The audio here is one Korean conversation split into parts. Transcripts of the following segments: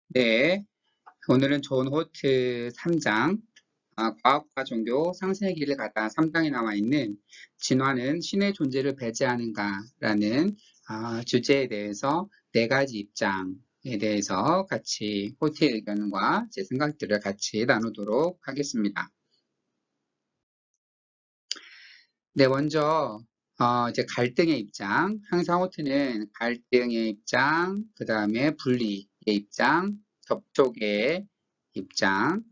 네, 오늘은 존 호트 3장, 과학과 종교 상생의 길을 가다 3장에 나와 있는 진화는 신의 존재를 배제하는가라는 주제에 대해서 네 가지 입장에 대해서 같이 호트의 의견과 제 생각들을 같이 나누도록 하겠습니다. 네, 먼저 이제 갈등의 입장, 항상 호트는 갈등의 입장, 그 다음에 분리의 입장, 접촉의 입장,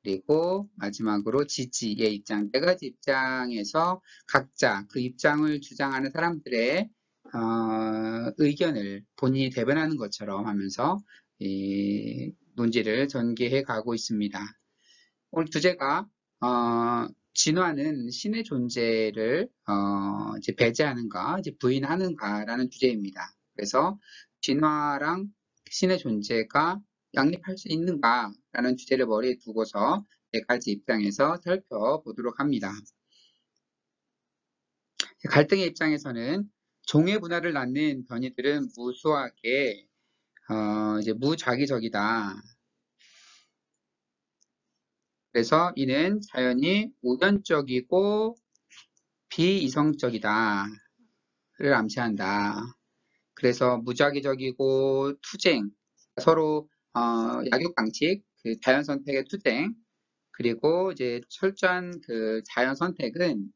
그리고 마지막으로 지지의 입장, 네 가지 입장에서 각자 그 입장을 주장하는 사람들의 의견을 본인이 대변하는 것처럼 하면서 이 논지를 전개해 가고 있습니다. 오늘 주제가 진화는 신의 존재를 이제 배제하는가, 이제 부인하는가라는 주제입니다. 그래서 진화랑 신의 존재가 양립할 수 있는가라는 주제를 머리에 두고서 네 가지 입장에서 살펴보도록 합니다. 갈등의 입장에서는 종의 문화를 낳는 변이들은 무수하게 이제 무작위적이다. 그래서 이는 자연이 우연적이고 비이성적이다를 암시한다. 그래서 무작위적이고 투쟁, 서로 약육강식, 그 자연 선택의 투쟁, 그리고 이제 철저한 그 자연 선택은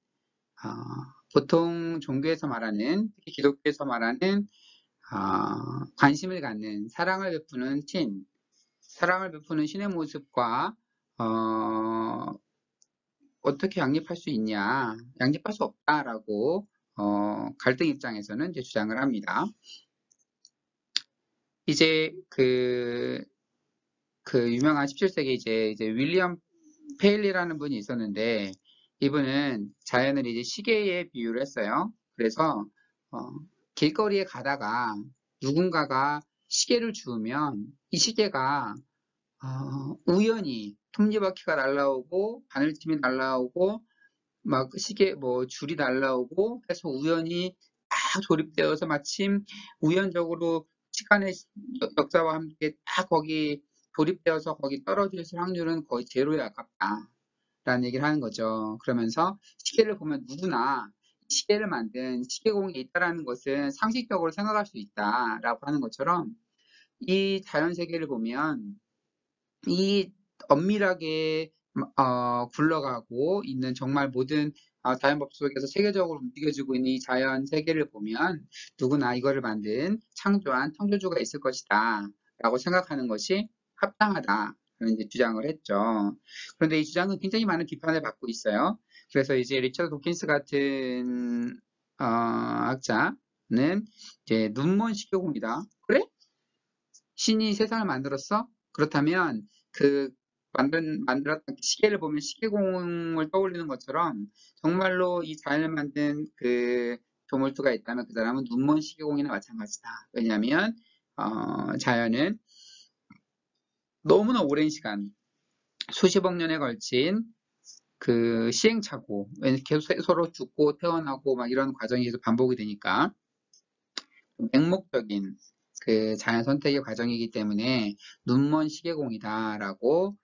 보통 종교에서 말하는, 특히 기독교에서 말하는 관심을 갖는 사랑을 베푸는 신, 사랑을 베푸는 신의 모습과 어떻게 양립할 수 있냐, 양립할 수 없다라고 갈등 입장에서는 이제 주장을 합니다. 이제 그 유명한 17세기 이제 윌리엄 페일리라는 분이 있었는데 이분은 자연을 이제 시계에 비유를 했어요. 그래서 길거리에 가다가 누군가가 시계를 주우면 이 시계가 우연히 톱니바퀴가 날라오고 바늘침이 날라오고 막 시계 뭐 줄이 날라오고 해서 우연히 딱 조립되어서 마침 우연적으로 시간의 역사와 함께 딱 거기 조립되어서 거기 떨어질 확률은 거의 제로에 가깝다라는 얘기를 하는 거죠. 그러면서 시계를 보면 누구나 시계를 만든 시계공이 있다라는 것은 상식적으로 생각할 수 있다라고 하는 것처럼 이 자연 세계를 보면 이 엄밀하게 굴러가고 있는 정말 모든 자연법 속에서 세계적으로 움직여지고 있는 이 자연 세계를 보면 누구나 이거를 만든 창조한 창조주가 있을 것이다 라고 생각하는 것이 합당하다 라는 이제 주장을 했죠. 그런데 이 주장은 굉장히 많은 비판을 받고 있어요. 그래서 이제 리처드 도킨스 같은 학자는 이제 눈먼 시교공이다. 그래? 신이 세상을 만들었어? 그렇다면 그 만들었던 시계를 보면 시계공을 떠올리는 것처럼 정말로 이 자연을 만든 그 조물주가 있다면 그 사람은 눈먼 시계공이나 마찬가지다. 왜냐하면 자연은 너무나 오랜 시간 수십억 년에 걸친 그 시행착오, 계속 서로 죽고 태어나고 막 이런 과정이 계속 반복이 되니까 맹목적인 그 자연 선택의 과정이기 때문에 눈먼 시계공이다라고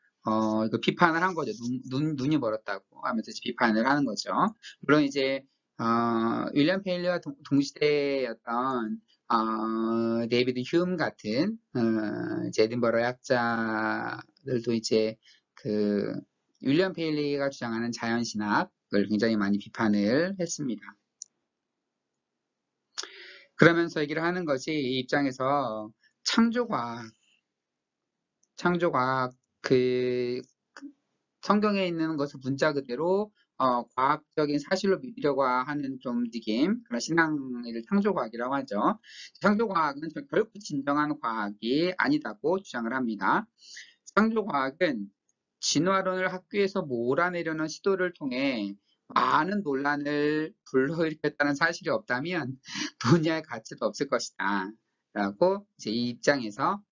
그 비판을 한 거죠. 눈이 멀었다고 하면서 비판을 하는 거죠. 물론 이제 윌리엄 페일리와 동시대였던 데이비드 휴움 같은 이제 에딘버러 학자들도 이제 그 윌리엄 페일리가 주장하는 자연신학을 굉장히 많이 비판을 했습니다. 그러면서 얘기를 하는 것이 이 입장에서 창조과학 그 성경에 있는 것을 문자 그대로 과학적인 사실로 믿으려고 하는 좀 움직임, 그런 신앙을 창조과학이라고 하죠. 창조과학은 결코 진정한 과학이 아니다고 주장을 합니다. 창조과학은 진화론을 학교에서 몰아내려는 시도를 통해 많은 논란을 불러일으켰다는 사실이 없다면 분야의 가치도 없을 것이다. 라고 이제 이 입장에서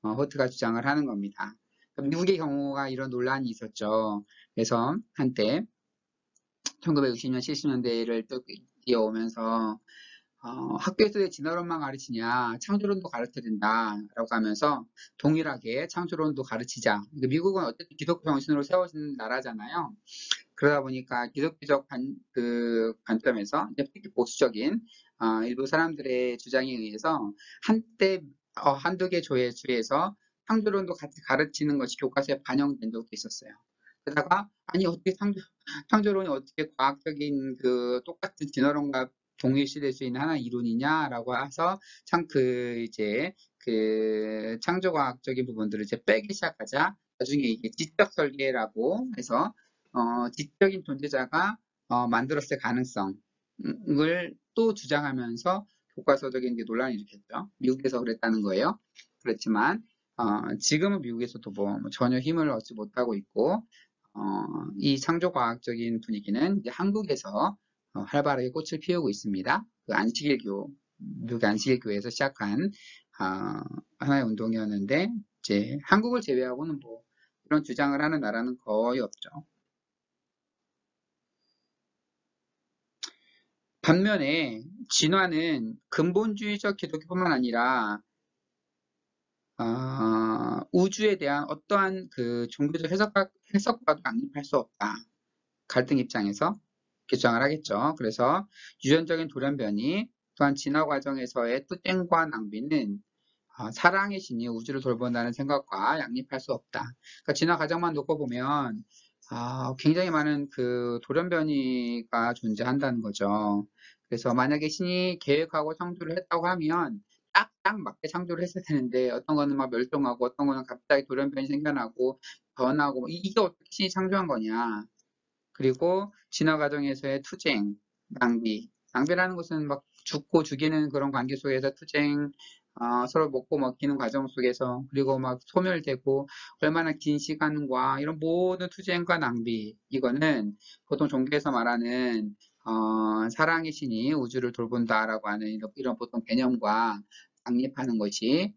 호트가 주장을 하는 겁니다. 미국의 경우가 이런 논란이 있었죠. 그래서 한때 1960년, 70년대를 쭉 이어오면서 학교에서 왜 진화론만 가르치냐, 창조론도 가르쳐야 된다라고 하면서 동일하게 창조론도 가르치자. 그러니까 미국은 어쨌든 기독교 정신으로 세워진 나라잖아요. 그러다 보니까 기독교적 관점에서 이제 특히 보수적인 일부 사람들의 주장에 의해서 한때 한두 개 주에서 창조론도 같이 가르치는 것이 교과서에 반영된 적도 있었어요. 그러다가 아니 어떻게 창조론이 어떻게 과학적인 똑같은 진화론과 동일시될 수 있는 하나의 이론이냐라고 해서 참 이제 창조과학적인 부분들을 이제 빼기 시작하자 나중에 이게 지적 설계라고 해서 지적인 존재자가 만들었을 가능성을 또 주장하면서 교과서적인 논란이 일으켰죠. 미국에서 그랬다는 거예요. 그렇지만 지금은 미국에서도 뭐 전혀 힘을 얻지 못하고 있고 이 창조과학적인 분위기는 이제 한국에서 활발하게 꽃을 피우고 있습니다. 미국 안식일교에서 시작한 하나의 운동이었는데 이제 한국을 제외하고는 뭐 이런 주장을 하는 나라는 거의 없죠. 반면에 진화는 근본주의적 기독교뿐만 아니라 우주에 대한 어떠한 종교적 해석과도 양립할 수 없다. 갈등 입장에서 주장을 하겠죠. 그래서 유전적인 돌연변이 또한 진화 과정에서의 투쟁과 낭비는 사랑의 신이 우주를 돌본다는 생각과 양립할 수 없다. 그러니까 진화 과정만 놓고 보면 굉장히 많은 돌연변이가 존재한다는 거죠. 그래서 만약에 신이 계획하고 창조를 했다고 하면 딱 맞게 창조를 했을 텐데 어떤 거는 막 멸종하고 어떤 거는 갑자기 돌연변이 생겨나고 변하고 이게 어떻게 신이 창조한 거냐. 그리고 진화 과정에서의 투쟁, 낭비라는 것은 막 죽고 죽이는 그런 관계 속에서 투쟁, 서로 먹고 먹히는 과정 속에서 그리고 막 소멸되고 얼마나 긴 시간과 이런 모든 투쟁과 낭비 이거는 보통 종교에서 말하는 사랑의 신이 우주를 돌본다라고 하는 이런 보통 개념과 양립하는 것이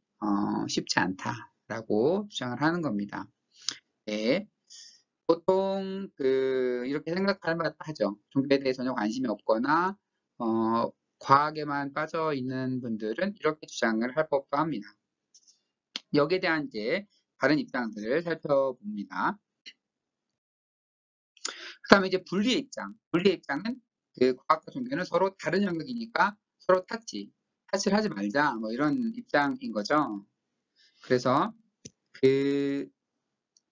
쉽지 않다라고 주장을 하는 겁니다. 네. 보통 이렇게 생각할 만하죠. 종교에 대해 전혀 관심이 없거나 과학에만 빠져 있는 분들은 이렇게 주장을 할 법도 합니다. 여기에 대한 이제 다른 입장들을 살펴봅니다. 그 다음에 이제 분리의 입장. 분리의 입장은 과학과 종교는 서로 다른 영역이니까 서로 타치를 하지 말자. 뭐 이런 입장인 거죠. 그래서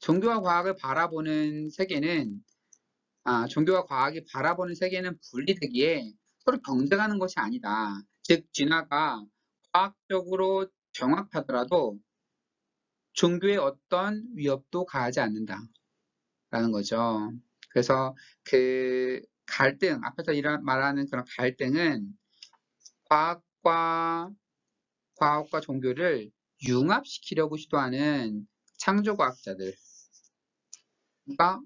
종교와 과학을 바라보는 세계는 종교와 과학이 바라보는 세계는 분리되기에 서로 경쟁하는 것이 아니다. 즉, 진화가 과학적으로 정확하더라도 종교의 어떤 위협도 가하지 않는다라는 거죠. 그래서 앞에서 말하는 그런 갈등은 과학과 종교를 융합시키려고 시도하는 창조과학자들, 그러니까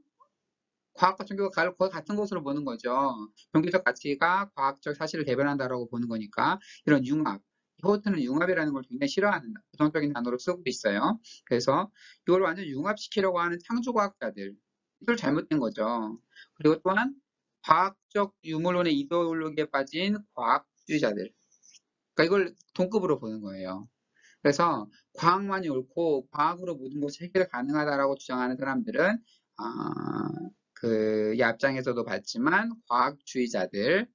과학과 종교가 거의 같은 것으로 보는 거죠. 종교적 가치가 과학적 사실을 대변한다라고 보는 거니까 이런 융합, 호트는 융합이라는 걸 굉장히 싫어하는 부정적인 단어로 쓰고 있어요. 그래서 이걸 완전 융합시키려고 하는 창조과학자들, 이걸 잘못된 거죠. 그리고 또한 과학적 유물론의 이데올로기에 빠진 과학주의자들, 그러니까 이걸 동급으로 보는 거예요. 그래서 과학만이 옳고 과학으로 모든 것이 해결 가능하다라고 주장하는 사람들은 이 앞장에서도 봤지만 과학주의자들이라고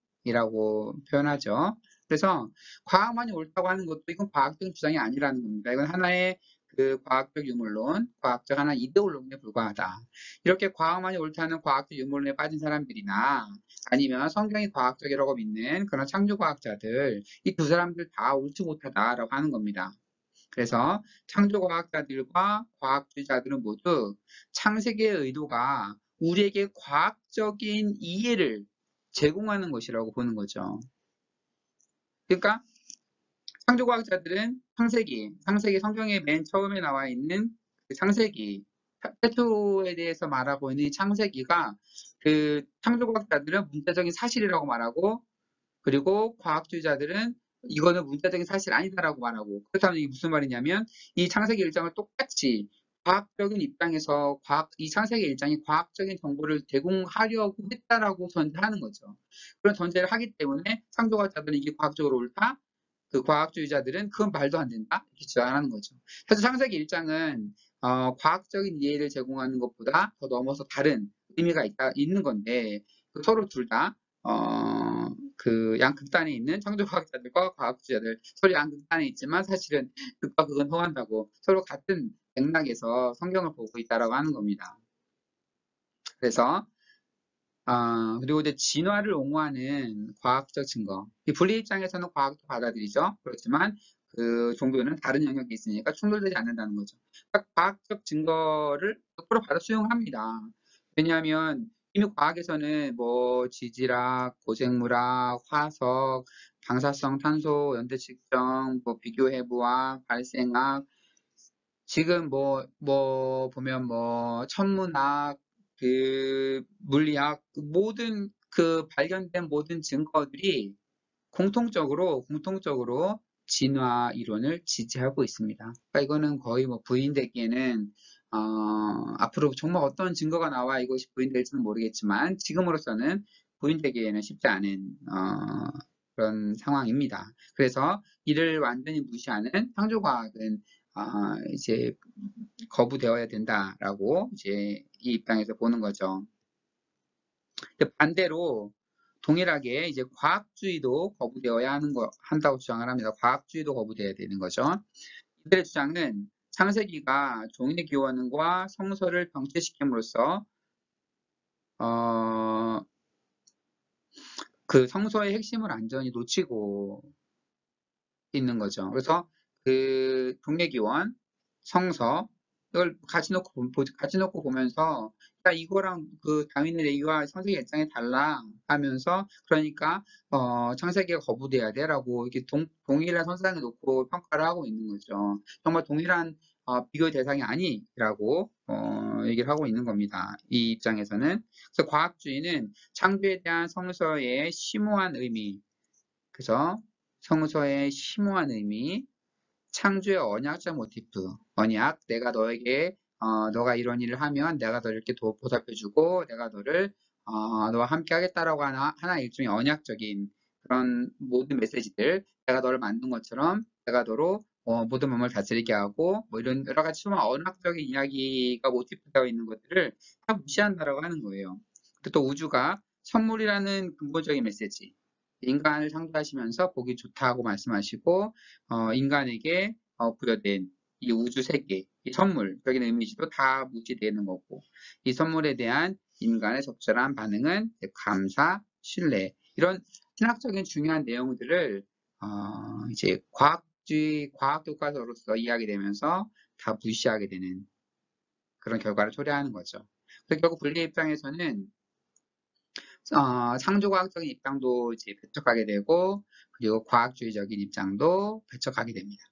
표현하죠. 그래서 과학만이 옳다고 하는 것도 이건 과학적인 주장이 아니라는 겁니다. 이건 하나의 과학적 유물론, 과학적 하나의 이데올로기에 불과하다. 이렇게 과학만이 옳다는 과학적 유물론에 빠진 사람들이나 아니면 성경이 과학적이라고 믿는 그런 창조과학자들, 이 두 사람들 다 옳지 못하다라고 하는 겁니다. 그래서 창조과학자들과 과학주의자들은 모두 창세기의 의도가 우리에게 과학적인 이해를 제공하는 것이라고 보는 거죠. 그러니까 창조과학자들은 창세기 성경의 맨 처음에 나와 있는 창세기, 태초에 대해서 말하고 있는 창세기가 창조과학자들은 문자적인 사실이라고 말하고, 그리고 과학주의자들은 이거는 문자적인 사실 아니다라고 말하고, 그렇다면 이게 무슨 말이냐면 이 창세기 1장을 똑같이 과학적인 입장에서 이 창세기 1장이 과학적인 정보를 제공하려고 했다라고 전제하는 거죠. 그런 전제를 하기 때문에 창조과학자들은 이게 과학적으로 옳다? 그 과학주의자들은 그건 말도 안 된다? 이렇게 주장하는 거죠. 사실 창세기 1장은 과학적인 이해를 제공하는 것보다 더 넘어서 다른 의미가 있는 건데 서로 둘 다 그 양극단에 있는 창조과학자들과 과학주의자들 서로 양극단에 있지만 사실은 극과 극은 통한다고 서로 같은 맥락에서 성경을 보고 있다라고 하는 겁니다. 그래서 그리고 이제 진화를 옹호하는 과학적 증거. 이 분리 입장에서는 과학도 받아들이죠. 그렇지만 그 종교는 다른 영역이 있으니까 충돌되지 않는다는 거죠. 그러니까 과학적 증거를 100% 받아 수용합니다. 왜냐하면 이미 과학에서는 뭐 지질학, 고생물학, 화석, 방사성 탄소, 연대 측정, 뭐 비교 해부학, 발생학, 지금 보면 천문학, 그 물리학, 그 모든 그 발견된 모든 증거들이 공통적으로 진화 이론을 지지하고 있습니다. 그러니까 이거는 거의 뭐 부인되기에는 어, 앞으로 정말 어떤 증거가 나와 이것이 부인될지는 모르겠지만 지금으로서는 부인되기에는 쉽지 않은 그런 상황입니다. 그래서 이를 완전히 무시하는 창조과학은 이제 거부되어야 된다라고 이제 이 입장에서 보는 거죠. 반대로 동일하게 이제 과학주의도 거부되어야 한다고 주장을 합니다. 과학주의도 거부되어야 되는 거죠. 이들의 주장은 창세기가 종의 기원과 성서를 병체시킴으로써 그 성서의 핵심을 완전히 놓치고 있는 거죠. 그래서 그 종의 기원, 성서 이걸 같이 놓고 보면서 야 이거랑 그 다윈의 얘기와 창세기 1장이 달라 하면서 그러니까 창세기가 거부돼야 돼라고 이렇게 동일한 선상에 놓고 평가를 하고 있는 거죠. 정말 동일한 비교 대상이 아니라고 얘기를 하고 있는 겁니다. 이 입장에서는. 그래서 과학주의는 창조에 대한 성서의 심오한 의미, 그죠? 성서의 심오한 의미, 창조의 언약적 모티프, 언약, 내가 너에게 너가 이런 일을 하면 내가 너를 이렇게 보살펴주고 내가 너를 너와 함께 하겠다라고 하나 일종의 언약적인 그런 모든 메시지들, 내가 너를 만든 것처럼 내가 너로 모든 몸을 다스리게 하고 뭐 이런 여러 가지 수많은 언약적인 이야기가 모티프되어 있는 것들을 다 무시한다라고 하는 거예요. 또 우주가 선물이라는 근본적인 메시지, 인간을 창조하시면서 보기 좋다고 말씀하시고 인간에게 부여된 이 우주 세계, 이 선물적인 이미지도 다 무시되는 거고 이 선물에 대한 인간의 적절한 반응은 감사, 신뢰 이런 신학적인 중요한 내용들을 이제 과학 교과서로서 이야기되면서 다 무시하게 되는 그런 결과를 초래하는 거죠. 그래서 결국 분리 입장에서는 창조과학적인 입장도 이제 배척하게 되고 그리고 과학주의적인 입장도 배척하게 됩니다.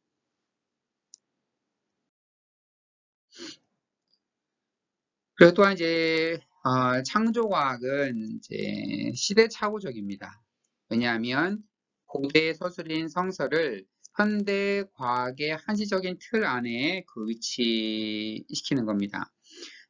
그리고 또한 이제 창조과학은 이제 시대착오적입니다. 왜냐하면 고대 서술인 성서를 현대 과학의 한시적인 틀 안에 위치시키는 겁니다.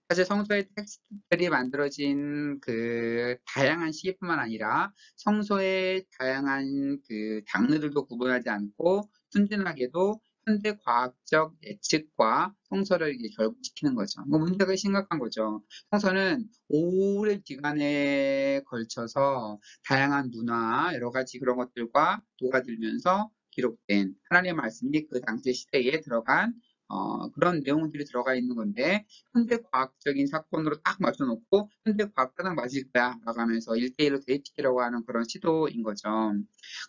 사실 성서의 텍스트들이 만들어진 그 다양한 시기뿐만 아니라 성서의 다양한 그 장르들도 구분하지 않고 순진하게도 현대 과학적 예측과 성서를 이제 결부시키는 거죠. 뭐 문제가 심각한 거죠. 성서는 오랜 기간에 걸쳐서 다양한 문화, 여러 가지 그런 것들과 녹아들면서 기록된 하나님의 말씀이 그 당시 시대에 들어간 그런 내용들이 들어가 있는 건데 현대 과학적인 사건으로 딱 맞춰놓고 현대 과학과 딱 맞을 거야 라고 하면서 1대1로 대입시키려고 하는 그런 시도인 거죠.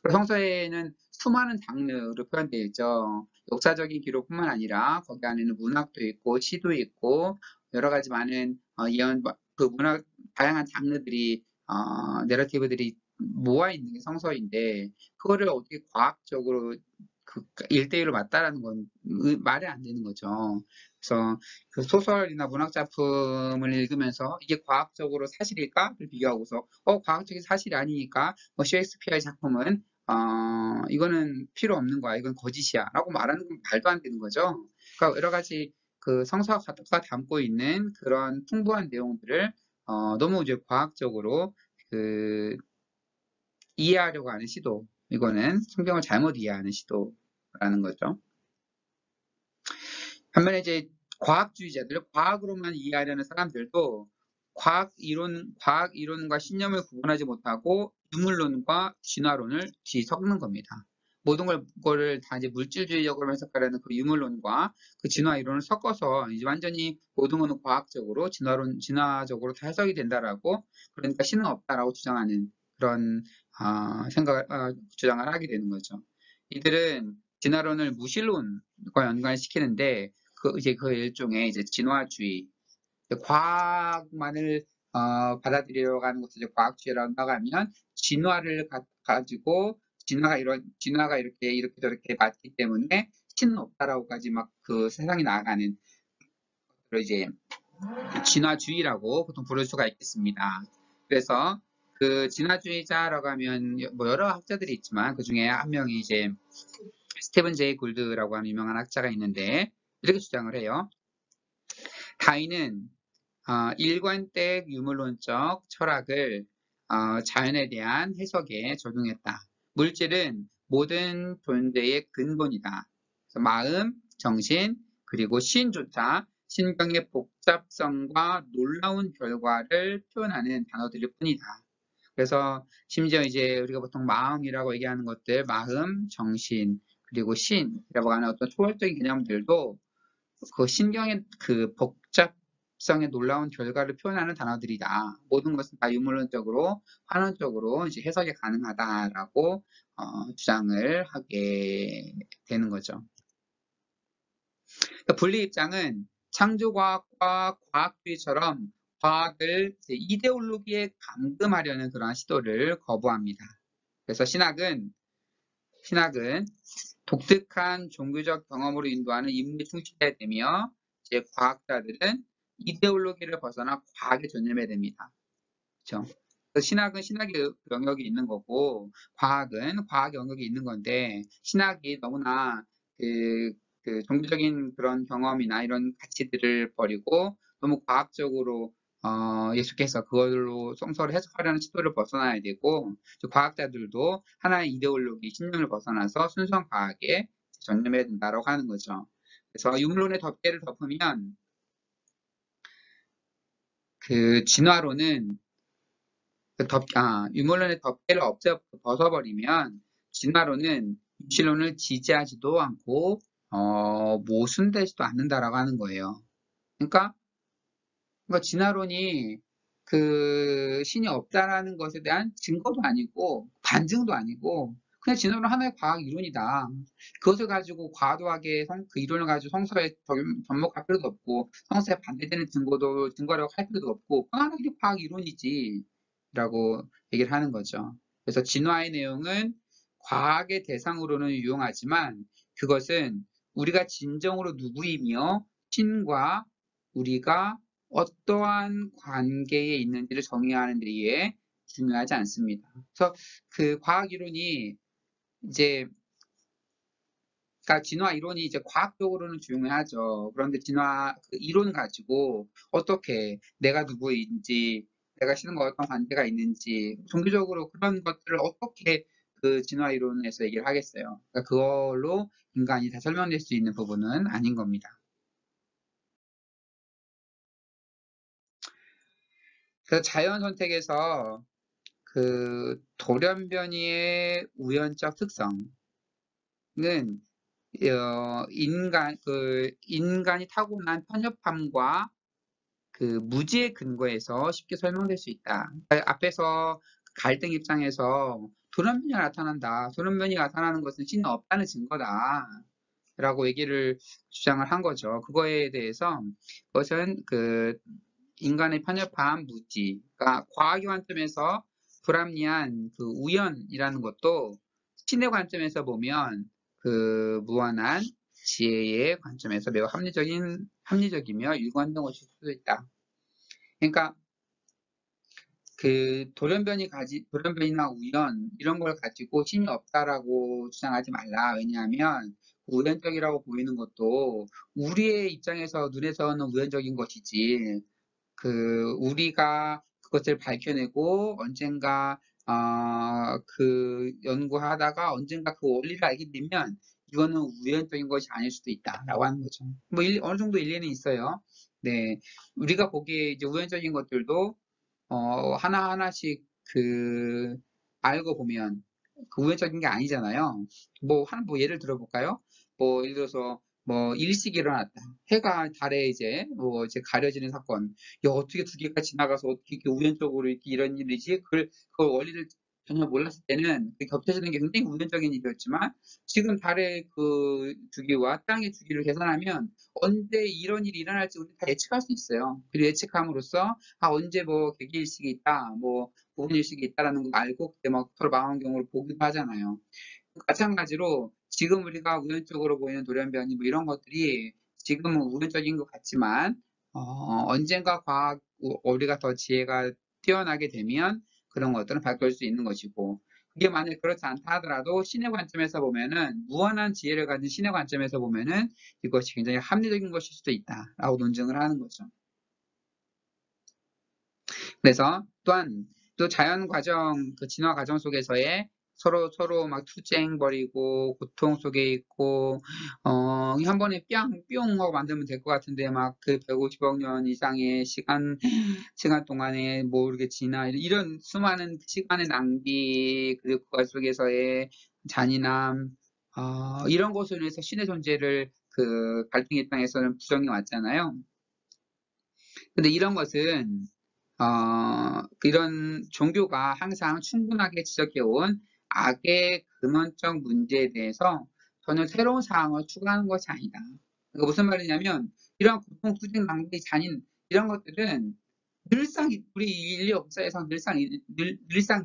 그리고 성서에는 수많은 장르로 표현되어 있죠. 역사적인 기록뿐만 아니라 거기 안에는 문학도 있고 시도 있고 여러 가지 많은 그 문학 다양한 장르들이 내러티브들이 모아 있는 게 성서인데 그거를 어떻게 과학적으로 그 1대1로 맞다라는 건 말이 안 되는 거죠. 그래서 그 소설이나 문학 작품을 읽으면서 이게 과학적으로 사실일까?를 비교하고서 과학적인 사실이 아니니까 뭐 셰익스피어의 작품은 이거는 필요 없는 거야. 이건 거짓이야. 라고 말하는 건 말도 안 되는 거죠. 그러니까 여러 가지 그 성서가 담고 있는 그런 풍부한 내용들을 너무 이제 과학적으로 그 이해하려고 하는 시도. 이거는 성경을 잘못 이해하는 시도라는 거죠. 반면에 이제 과학주의자들, 과학으로만 이해하려는 사람들도 과학 이론과 신념을 구분하지 못하고 유물론과 진화론을 뒤섞는 겁니다. 모든 거를 다 이제 물질주의적으로 해석하려는 그 유물론과 그 진화 이론을 섞어서 이제 완전히 모든 거는 과학적으로 진화적으로 다 해석이 된다라고, 그러니까 신은 없다라고 주장하는 그런 주장을 하게 되는 거죠. 이들은 진화론을 무신론과 연관시키는데 그 일종의 이제 진화주의, 과학만을 받아들이려고 하는 것을 이제 과학주의라고 나가면 진화를 가지고 진화가 이렇게 저렇게 맞기 때문에 신은 없다라고까지 막 그 세상이 나아가는 그걸 이제 진화주의라고 보통 부를 수가 있겠습니다. 그래서 그 진화주의자라고 하면 뭐 여러 학자들이 있지만 그 중에 한 명이 이제 스티븐 제이 굴드라고 하는 유명한 학자가 있는데 이렇게 주장을 해요. 다윈은 일관된 유물론적 철학을 자연에 대한 해석에 적용했다. 물질은 모든 존재의 근본이다. 그래서 마음, 정신, 그리고 신조차 신경의 복잡성과 놀라운 결과를 표현하는 단어들일 뿐이다. 그래서 심지어 이제 우리가 보통 마음이라고 얘기하는 것들, 마음, 정신, 그리고 신이라고 하는 어떤 초월적인 개념들도 그 신경의 그 복잡성의 놀라운 결과를 표현하는 단어들이다. 모든 것은 다 유물론적으로, 환원적으로 이제 해석이 가능하다라고 주장을 하게 되는 거죠. 그러니까 분리 입장은 창조과학과 과학주의처럼 과학을 이데올로기에 감금하려는 그러한 시도를 거부합니다. 그래서 신학은 독특한 종교적 경험으로 인도하는 인물에 충실해야 되며, 이제 과학자들은 이데올로기를 벗어나 과학에 전념해야 됩니다. 그렇죠? 신학은 신학의 영역이 있는 거고, 과학은 과학 영역이 있는 건데, 신학이 너무나 그 종교적인 그런 경험이나 이런 가치들을 버리고 너무 과학적으로 예수께서 그걸로 성서를 해석하려는 시도를 벗어나야 되고, 과학자들도 하나의 이데올로기, 신념을 벗어나서 순수한 과학에 전념해야 된다고 하는 거죠. 그래서 유물론의 덮개를 덮으면 그 진화론은 유물론의 덮개를 벗어버리면 진화론은 유실론을 지지하지도 않고 모순되지도 않는다라고 하는 거예요. 그러니까 진화론이 그 신이 없다라는 것에 대한 증거도 아니고 반증도 아니고 그냥 진화론은 하나의 과학 이론이다. 그것을 가지고 과도하게 그 이론을 가지고 성서에 접목할 필요도 없고 성서에 반대되는 증거라고 할 필요도 없고 하나의 과학 이론이지 라고 얘기를 하는 거죠. 그래서 진화의 내용은 과학의 대상으로는 유용하지만 그것은 우리가 진정으로 누구이며 신과 우리가 어떠한 관계에 있는지를 정의하는 데에 중요하지 않습니다. 그래서 그 과학 이론이 이제 그러니까 진화 이론이 이제 과학적으로는 중요하죠. 그런데 진화 그 이론 가지고 어떻게 내가 누구인지, 내가 신과 어떤 관계가 있는지, 종교적으로 그런 것들을 어떻게 그 진화 이론에서 얘기를 하겠어요. 그러니까 그걸로 인간이 다 설명될 수 있는 부분은 아닌 겁니다. 그래서 자연 선택에서 그 돌연변이의 우연적 특성은 인간이 타고난 편협함과 그 무지의 근거에서 쉽게 설명될 수 있다. 앞에서 갈등 입장에서 돌연변이가 나타난다. 돌연변이가 나타나는 것은 신은 없다는 증거다. 라고 얘기를 주장을 한 거죠. 그거에 대해서 그것은 그 인간의 편협함, 무지, 그러니까 과학의 관점에서 불합리한 그 우연이라는 것도 신의 관점에서 보면 그 무한한 지혜의 관점에서 매우 합리적이며 일관된 것일 수도 있다. 그러니까 그 돌연변이나 우연 이런 걸 가지고 신이 없다라고 주장하지 말라. 왜냐하면 우연적이라고 보이는 것도 우리의 입장에서 눈에서는 우연적인 것이지, 우리가 그것을 밝혀내고 언젠가 그 연구하다가 언젠가 그 원리를 알게 되면 이거는 우연적인 것이 아닐 수도 있다라고 하는 거죠. 뭐 어느 정도 일리는 있어요. 네, 우리가 보기에 이제 우연적인 것들도 하나하나씩 알고 보면 그 우연적인 게 아니잖아요. 뭐 예를 들어볼까요? 예를 들어서, 일식이 일어났다. 해가 달에 이제 가려지는 사건. 야, 어떻게 두 개가 지나가서 어떻게 이렇게 우연적으로 이렇게 이런 일이지? 그걸 원리를 전혀 몰랐을 때는 그 겹쳐지는 게 굉장히 우연적인 일이었지만, 지금 달의 그 주기와 땅의 주기를 계산하면 언제 이런 일이 일어날지 우리 다 예측할 수 있어요. 그리고 예측함으로써 언제 개기일식이 있다, 부분일식이 있다라는 걸 알고 그때 막 서로 망원경으로 보기도 하잖아요. 마찬가지로 지금 우리가 우연적으로 보이는 돌연변이 뭐 이런 것들이 지금은 우연적인 것 같지만 언젠가 우리가 더 지혜가 뛰어나게 되면 그런 것들은 바꿀 수 있는 것이고 그게 만약 그렇지 않다 하더라도 신의 관점에서 보면은 무한한 지혜를 가진 신의 관점에서 보면은 이것이 굉장히 합리적인 것일 수도 있다라고 논증을 하는 거죠. 그래서 또한 또 자연 과정, 그 진화 과정 속에서의 서로 막 투쟁 벌이고 고통 속에 있고 한 번에 뿅 하고 만들면 될 것 같은데 막 그 150억 년 이상의 시간 동안에 모르게 지나 이런 수많은 시간의 낭비 그리고 그 속에서의 잔인함 이런 것으로 인해서 신의 존재를 그 갈등의 입장에서는 부정해 왔잖아요. 근데 이런 것은 이런 종교가 항상 충분하게 지적해온 악의 근원적 문제에 대해서 전혀 새로운 사항을 추가하는 것이 아니다. 그러니까 무슨 말이냐면 이런 고통, 투쟁, 낭비, 잔인 이런 것들은 늘상 우리 인류 역사에서 늘상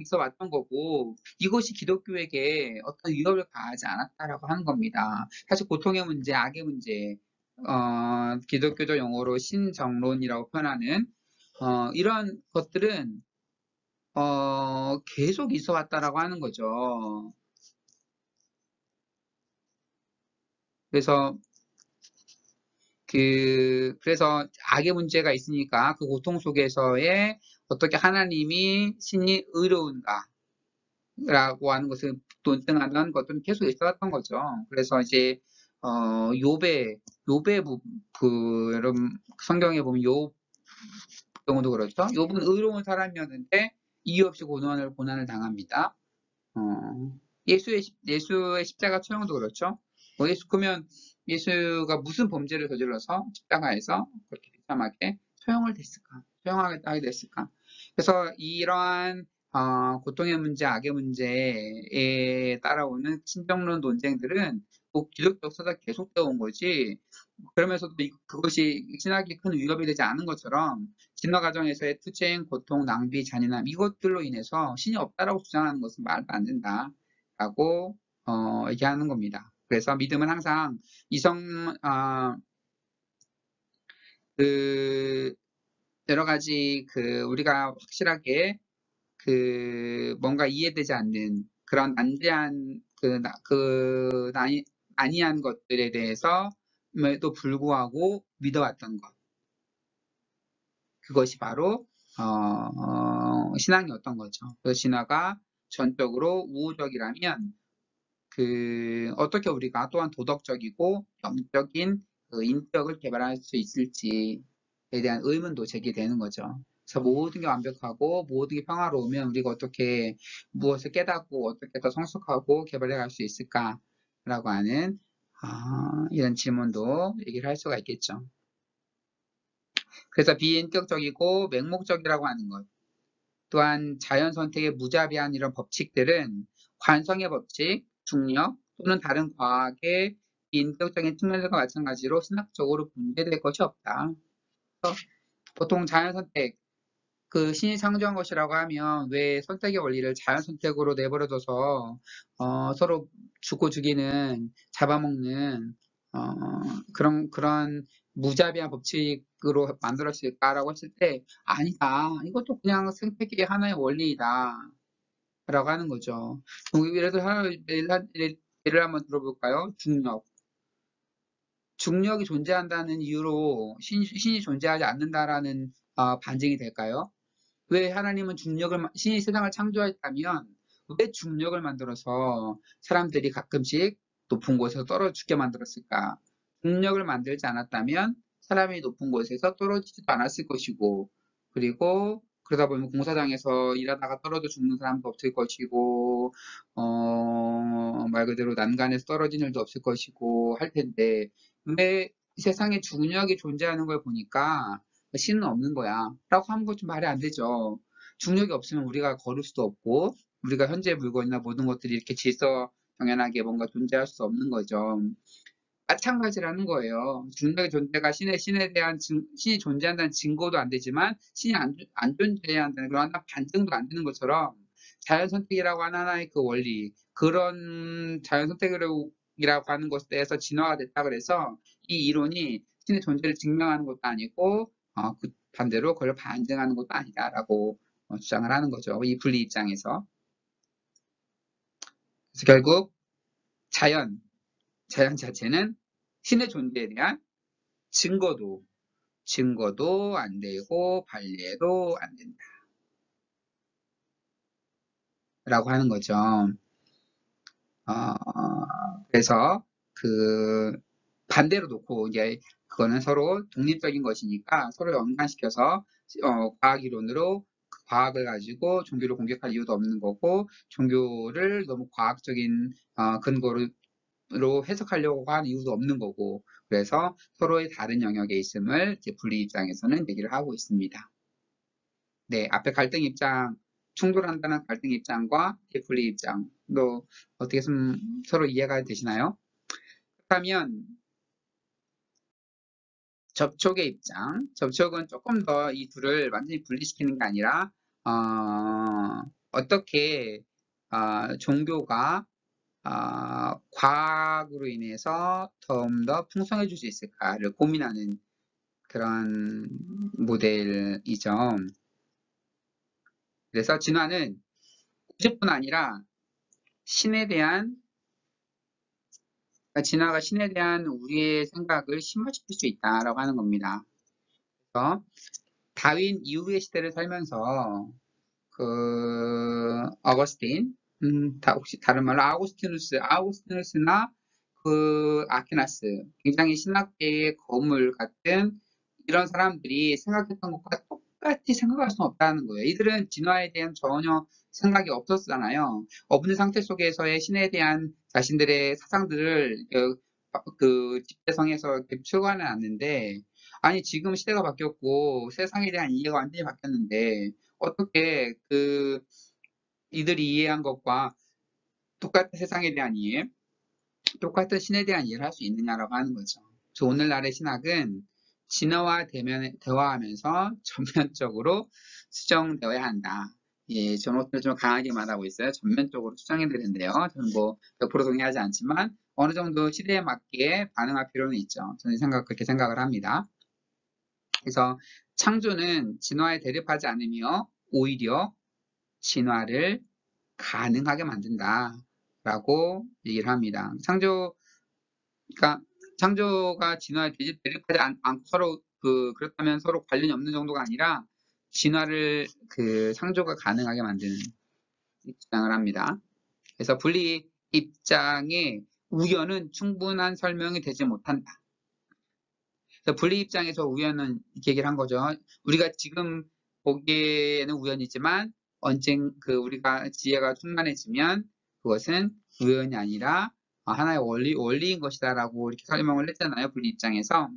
있어 왔던 거고 이것이 기독교에게 어떤 위협을 가하지 않았다라고 하는 겁니다. 사실 고통의 문제, 악의 문제, 기독교적 용어로 신정론이라고 표현하는 이런 것들은 계속 있어 왔다라고 하는 거죠. 그래서 그래서 악의 문제가 있으니까 그 고통 속에서의 어떻게 하나님이 신이 의로운가 라고 하는 것을 논증하는 것들은 계속 있어왔던 거죠. 그래서 이제 욥의 여러분 성경에 보면 욥 경우도 그렇죠. 욥은 의로운 사람이었는데 이유 없이 고난을 당합니다. 예수의 십자가 처형도 그렇죠. 그러면 예수가 무슨 범죄를 저질러서 십자가에서 그렇게 비참하게 처형하게 됐을까? 그래서 이러한 고통의 문제, 악의 문제에 따라오는 신정론 논쟁들은 기독교 역사가 계속되어 온 거지. 그러면서도 그것이 신학에 큰 위협이 되지 않은 것처럼 진화 과정에서의 투쟁, 고통, 낭비, 잔인함 이것들로 인해서 신이 없다라고 주장하는 것은 말도 안 된다라고 얘기하는 겁니다. 그래서 믿음은 항상 그 여러 가지 우리가 확실하게 뭔가 이해되지 않는 그런 난대한 아니한 것들에 대해서에도 불구하고 믿어왔던 것. 그것이 바로 신앙이었던 거죠. 그 신화가 전적으로 우호적이라면 어떻게 우리가 또한 도덕적이고 영적인 인격을 개발할 수 있을지에 대한 의문도 제기되는 거죠. 그래서 모든 게 완벽하고 모든 게 평화로우면 우리가 어떻게 무엇을 깨닫고 어떻게 더 성숙하고 개발해 갈 수 있을까라고 하는 이런 질문도 얘기를 할 수가 있겠죠. 그래서 비인격적이고 맹목적이라고 하는 것. 또한 자연 선택의 무자비한 이런 법칙들은 관성의 법칙, 중력 또는 다른 과학의 인격적인 측면들과 마찬가지로 신학적으로 분배될 것이 없다. 보통 자연 선택, 신이 창조한 것이라고 하면 왜 선택의 원리를 자연 선택으로 내버려둬서 서로 죽고 죽이는 잡아먹는 그런 무자비한 법칙으로 만들었을까라고 했을 때 아니다. 이것도 그냥 생태계의 하나의 원리이다. 라고 하는 거죠. 예를 한번 들어볼까요? 중력. 중력이 존재한다는 이유로 신이 존재하지 않는다라는 반증이 될까요? 왜 하나님은 신이 세상을 창조했다면 왜 중력을 만들어서 사람들이 가끔씩 높은 곳에서 떨어져 죽게 만들었을까? 중력을 만들지 않았다면 사람이 높은 곳에서 떨어지지도 않았을 것이고, 그리고 그러다 보면 공사장에서 일하다가 떨어져 죽는 사람도 없을 것이고, 말 그대로 난간에서 떨어진 일도 없을 것이고 할 텐데, 왜 세상에 중력이 존재하는 걸 보니까 신은 없는 거야. 라고 하는 건 좀 말이 안 되죠. 중력이 없으면 우리가 걸을 수도 없고, 우리가 현재 물건이나 모든 것들이 이렇게 질서 정연하게 뭔가 존재할 수 없는 거죠. 마찬가지라는 거예요. 중력의 존재가 신이 존재한다는 증거도 안 되지만, 신이 안 존재해야 한다는 그런 반증도 안 되는 것처럼, 자연 선택이라고 하는 하나의 그 원리, 그런 자연 선택이라고 하는 것에 대해서 진화가 됐다 그래서, 이 이론이 신의 존재를 증명하는 것도 아니고, 그 반대로 그걸 반증하는 것도 아니다라고 주장을 하는 거죠. 이 분리 입장에서. 그래서 결국 자연 자체는 신의 존재에 대한 증거도 안 되고 발리에도 안 된다라고 하는 거죠. 그래서 그 반대로 놓고 이제 그거는 서로 독립적인 것이니까 서로 연관시켜서 과학 이론으로 과학을 가지고 종교를 공격할 이유도 없는 거고, 종교를 너무 과학적인 근거로 해석하려고 하는 이유도 없는 거고, 그래서 서로의 다른 영역에 있음을 이제 분리 입장에서는 얘기를 하고 있습니다. 네, 앞에 충돌한다는 갈등 입장과 분리 입장도 어떻게 서로 이해가 되시나요? 그렇다면 접촉의 입장, 접촉은 조금 더 이 둘을 완전히 분리시키는 게 아니라 어떻게 종교가 과학으로 인해서 좀 더 풍성해질 수 있을까를 고민하는 그런 모델이죠. 그래서 진화는 우주뿐 아니라 신에 대한 진화가 신에 대한 우리의 생각을 심화시킬 수 있다라고 하는 겁니다. 그래서 다윈 이후의 시대를 살면서 어거스틴, 혹시 다른 말로 아우구스티누스나 아퀴나스, 굉장히 신학계의 거물 같은 이런 사람들이 생각했던 것과 똑같이 생각할 수는 없다는 거예요. 이들은 진화에 대한 전혀 생각이 없었잖아요. 없는 상태 속에서의 신에 대한 자신들의 사상들을 집대성에서 표현해 놨는데, 아니 지금 시대가 바뀌었고 세상에 대한 이해가 완전히 바뀌었는데 어떻게 이들이 이해한 것과 똑같은 세상에 대한 이해, 똑같은 신에 대한 이해를 할 수 있느냐라고 하는 거죠. 그래서 오늘날의 신학은 진화와 대화하면서 전면적으로 수정되어야 한다. 예, 저는 좀 강하게 말하고 있어요. 전면적으로 수정해야 되는데요. 저는 뭐 100% 동의하지 않지만 어느 정도 시대에 맞게 반응할 필요는 있죠. 저는 그렇게 생각을 합니다. 그래서 창조는 진화에 대립하지 않으며 오히려 진화를 가능하게 만든다라고 얘기를 합니다. 그러니까 창조가 진화에 대립하지 않고 서로 그렇다면 서로 관련이 없는 정도가 아니라 진화를 창조가 가능하게 만드는 주장을 합니다. 그래서 분리 입장의 우연은 충분한 설명이 되지 못한다. 그래서 분리 입장에서 우연은 이렇게 얘기를 한 거죠. 우리가 지금 보기에는 우연이지만 우리가 지혜가 충만해지면 그것은 우연이 아니라 하나의 원리인 것이다라고 이렇게 설명을 했잖아요. 분리 입장에서.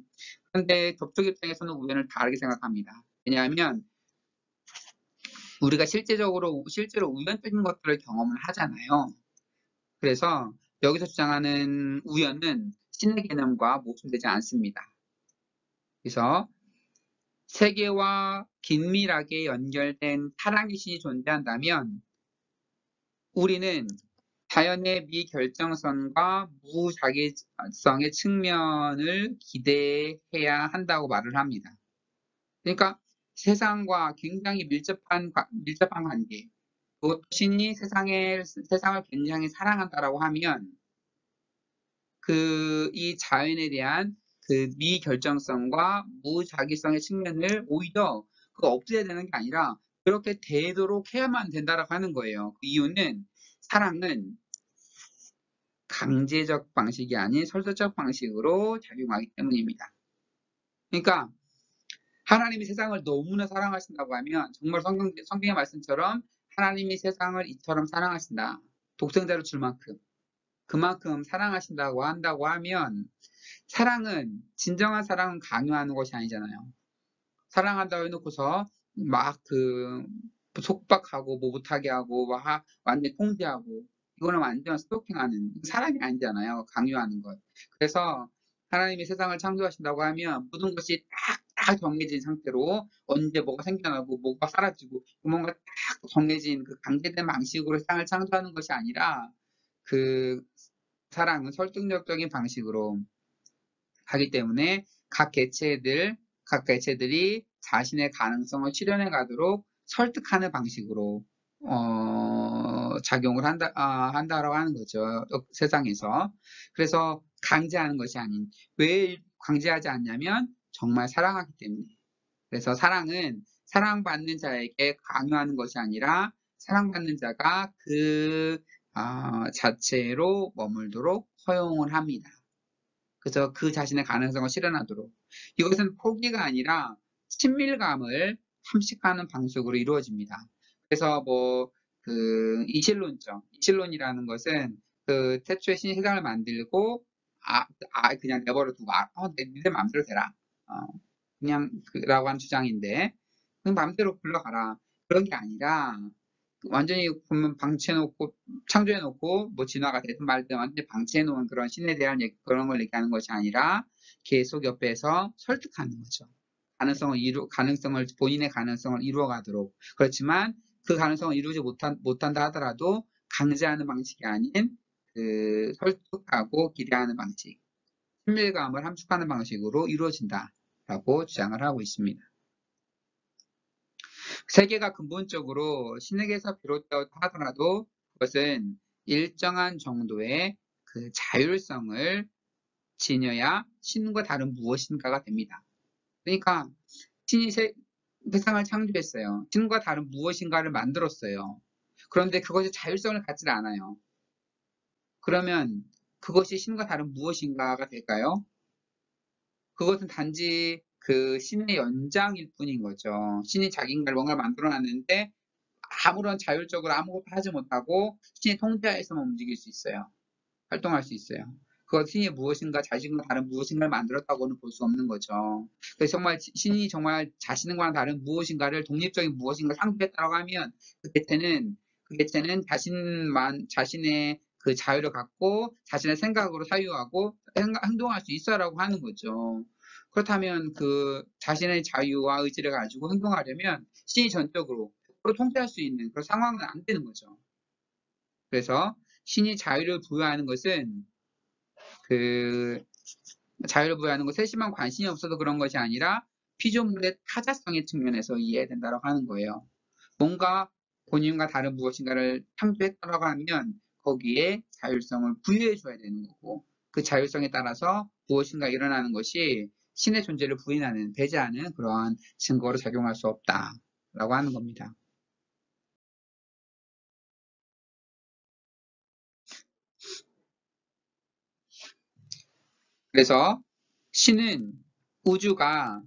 그런데 접촉 입장에서는 우연을 다르게 생각합니다. 왜냐하면 우리가 실제로 우연적인 것들을 경험을 하잖아요. 그래서 여기서 주장하는 우연은 신의 개념과 모순되지 않습니다. 그래서 세계와 긴밀하게 연결된 사랑의 신이 존재한다면 우리는 자연의 미결정성과 무자기성의 측면을 기대해야 한다고 말을 합니다. 그러니까 세상과 굉장히 밀접한 관계, 그것도 신이 세상을 굉장히 사랑한다라고 하면 이 자연에 대한 그 미결정성과 무자기성의 측면을 오히려 그거 없애야 되는 게 아니라 그렇게 되도록 해야만 된다라고 하는 거예요. 그 이유는 사랑은 강제적 방식이 아닌 설득적 방식으로 작용하기 때문입니다. 그러니까 하나님이 세상을 너무나 사랑하신다고 하면 정말 성경의 말씀처럼 하나님이 세상을 이처럼 사랑하신다. 독생자를 줄 만큼 그만큼 사랑하신다고 한다고 하면 사랑은 진정한 사랑은 강요하는 것이 아니잖아요. 사랑한다고 해놓고서 막 속박하고 뭐 못하게 하고 막 완전 통제하고 이거는 완전 스토킹하는 사랑이 아니잖아요. 강요하는 것. 그래서 하나님이 세상을 창조하신다고 하면 모든 것이 딱 정해진 상태로 언제 뭐가 생겨나고 뭐가 사라지고 뭔가 딱 정해진 그 강제된 방식으로 세상을 창조하는 것이 아니라 그 사랑은 설득력적인 방식으로 하기 때문에 각 개체들이 자신의 가능성을 실현해 가도록 설득하는 방식으로 작용을 한다라고 하는 거죠. 세상에서. 그래서 강제하는 것이 아닌 왜 강제하지 않냐면 정말 사랑하기 때문에. 그래서 사랑은 사랑받는 자에게 강요하는 것이 아니라 사랑받는 자가 그 자체로 머물도록 허용을 합니다. 그래서 그 자신의 가능성을 실현하도록. 이것은 포기가 아니라 친밀감을 함식하는 방식으로 이루어집니다. 그래서 이실론이라는 것은 그 태초에 신이 세상을 만들고 그냥 내버려 두고 니들 마음대로 되라. 그냥 라고 하는 주장인데 그 마음대로 굴러가라. 그런 게 아니라 완전히 보면 방치해놓고 창조해놓고 뭐 진화가 되든 말든 완전히 방치해놓은 그런 신에 대한 그런 걸 얘기하는 것이 아니라 계속 옆에서 설득하는 거죠. 본인의 가능성을 이루어가도록. 그렇지만 그 가능성을 이루지 못한다 하더라도 강제하는 방식이 아닌 그 설득하고 기대하는 방식, 친밀감을 함축하는 방식으로 이루어진다라고 주장을 하고 있습니다. 세계가 근본적으로 신에게서 비롯되었다 하더라도 그것은 일정한 정도의 그 자율성을 지녀야 신과 다른 무엇인가가 됩니다. 그러니까 신이 세상을 창조했어요. 신과 다른 무엇인가를 만들었어요. 그런데 그것이 자율성을 갖지 않아요. 그러면 그것이 신과 다른 무엇인가가 될까요? 그것은 단지 그 신의 연장일 뿐인 거죠. 신이 자기인가를 뭔가를 만들어놨는데 아무런 자율적으로 아무것도 하지 못하고 신의 통제하에서만 움직일 수 있어요. 활동할 수 있어요. 그것 신이 무엇인가 자신과 다른 무엇인가를 만들었다고는 볼 수 없는 거죠. 그래서 정말 신이 정말 자신과 다른 무엇인가를 독립적인 무엇인가 창조했다고 하면 그 개체는 자신의 그 자유를 갖고 자신의 생각으로 사유하고 행동할 수 있어라고 하는 거죠. 그렇다면 그 자신의 자유와 의지를 가지고 행동하려면 신이 전적으로 통제할 수 있는 그런 상황은 안 되는 거죠. 그래서 신이 자유를 부여하는 것은 세심한 관심이 없어서 그런 것이 아니라 피조물의 타자성의 측면에서 이해해야 된다고 하는 거예요. 뭔가 본인과 다른 무엇인가를 창조했다고 하면 거기에 자율성을 부여해 줘야 되는 거고 그 자율성에 따라서 무엇인가 일어나는 것이 신의 존재를 배제하는 그러한 증거로 작용할 수 없다라고 하는 겁니다. 그래서 신은 우주가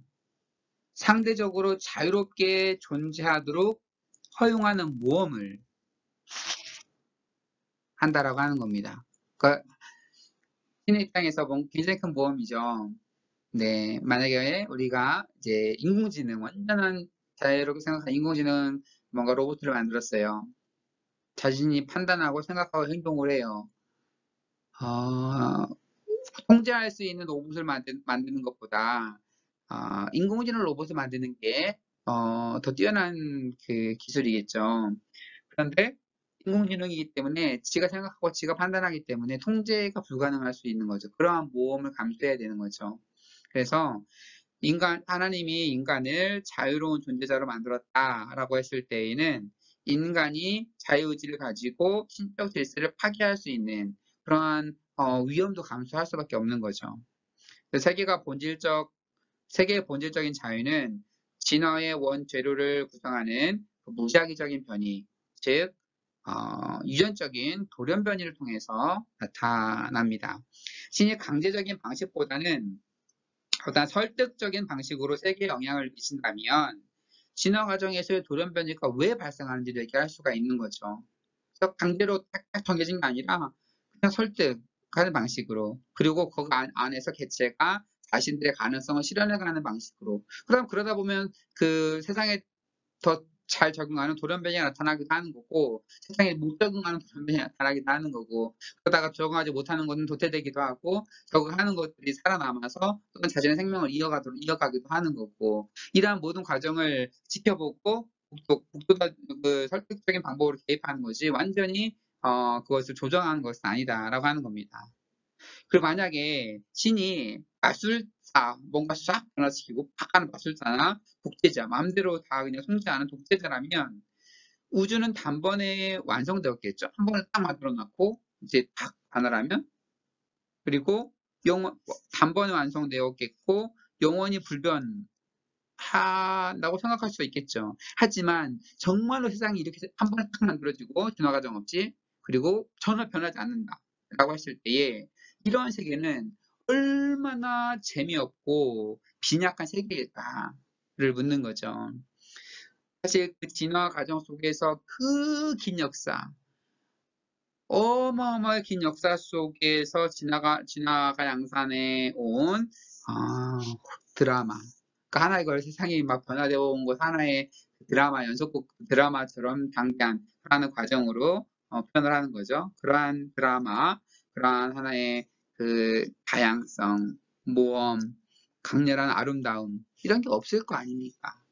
상대적으로 자유롭게 존재하도록 허용하는 모험을 한다라고 하는 겁니다. 그러니까 신의 입장에서 굉장히 큰 모험이죠. 네, 만약에 우리가 이제 인공지능, 완전한 자유롭게 생각한 인공지능 뭔가 로봇을 만들었어요. 자신이 판단하고 생각하고 행동을 해요. 통제할 수 있는 로봇을 만드는 것보다 인공지능 로봇을 만드는 게 더 뛰어난 그 기술이겠죠. 그런데 인공지능이기 때문에 지가 생각하고 지가 판단하기 때문에 통제가 불가능할 수 있는 거죠. 그러한 모험을 감수해야 되는 거죠. 그래서 하나님이 인간을 자유로운 존재자로 만들었다라고 했을 때에는 인간이 자유의지를 가지고 신적 질서를 파괴할 수 있는 그러한 위험도 감수할 수밖에 없는 거죠. 세계의 본질적인 자유는 진화의 원재료를 구성하는 그 무작위적인 변이, 즉 유전적인 돌연 변이를 통해서 나타납니다. 신이 강제적인 방식보다는 어떤 설득적인 방식으로 세계에 영향을 미친다면 진화 과정에서의 돌연 변이가 왜 발생하는지를 얘기할 수가 있는 거죠. 그래서 강제로 딱딱 정해진 게 아니라 그냥 설득하는 방식으로, 그리고 그 안에서 개체가 자신들의 가능성을 실현해가는 방식으로. 그러다 보면 그 세상에 더 잘 적응하는 돌연변이가 나타나기도 하는 거고, 세상에 못 적응하는 돌연변이가 나타나기도 하는 거고, 그러다가 적응하지 못하는 것은 도태되기도 하고, 적응하는 것들이 살아남아서 또는 자신의 생명을 이어가기도 하는 거고, 이러한 모든 과정을 지켜보고 그 설득적인 방법으로 개입하는 거지, 완전히 그것을 조정하는 것은 아니다라고 하는 겁니다. 그리고 만약에 신이 마술사, 뭔가 싹 변화시키고 팍 하는 마술사나 독재자, 마음대로 다 그냥 통제하는 독재자라면 우주는 단번에 완성되었겠죠. 한 번에 딱 만들어 놓고 이제 딱 반환하면, 그리고 단번에 완성되었겠고 영원히 불변한다고 생각할 수 있겠죠. 하지만 정말로 세상이 이렇게 한 번에 딱 만들어지고 진화 과정 없이, 그리고 전혀 변하지 않는다라고 했을 때에 이러한 세계는 얼마나 재미없고 빈약한 세계일까를 묻는 거죠. 사실 그 진화 과정 속에서 그 긴 역사, 어마어마하게 긴 역사 속에서 진화가 양산해 온 드라마. 그러니까 하나의 걸 세상이 막 변화되어 온 것 하나의 드라마, 연속극 드라마처럼 단편하는 과정으로 표현을 하는 거죠. 그러한 드라마, 그러한 하나의 그 다양성, 모험, 강렬한 아름다움, 이런 게 없을 거 아닙니까?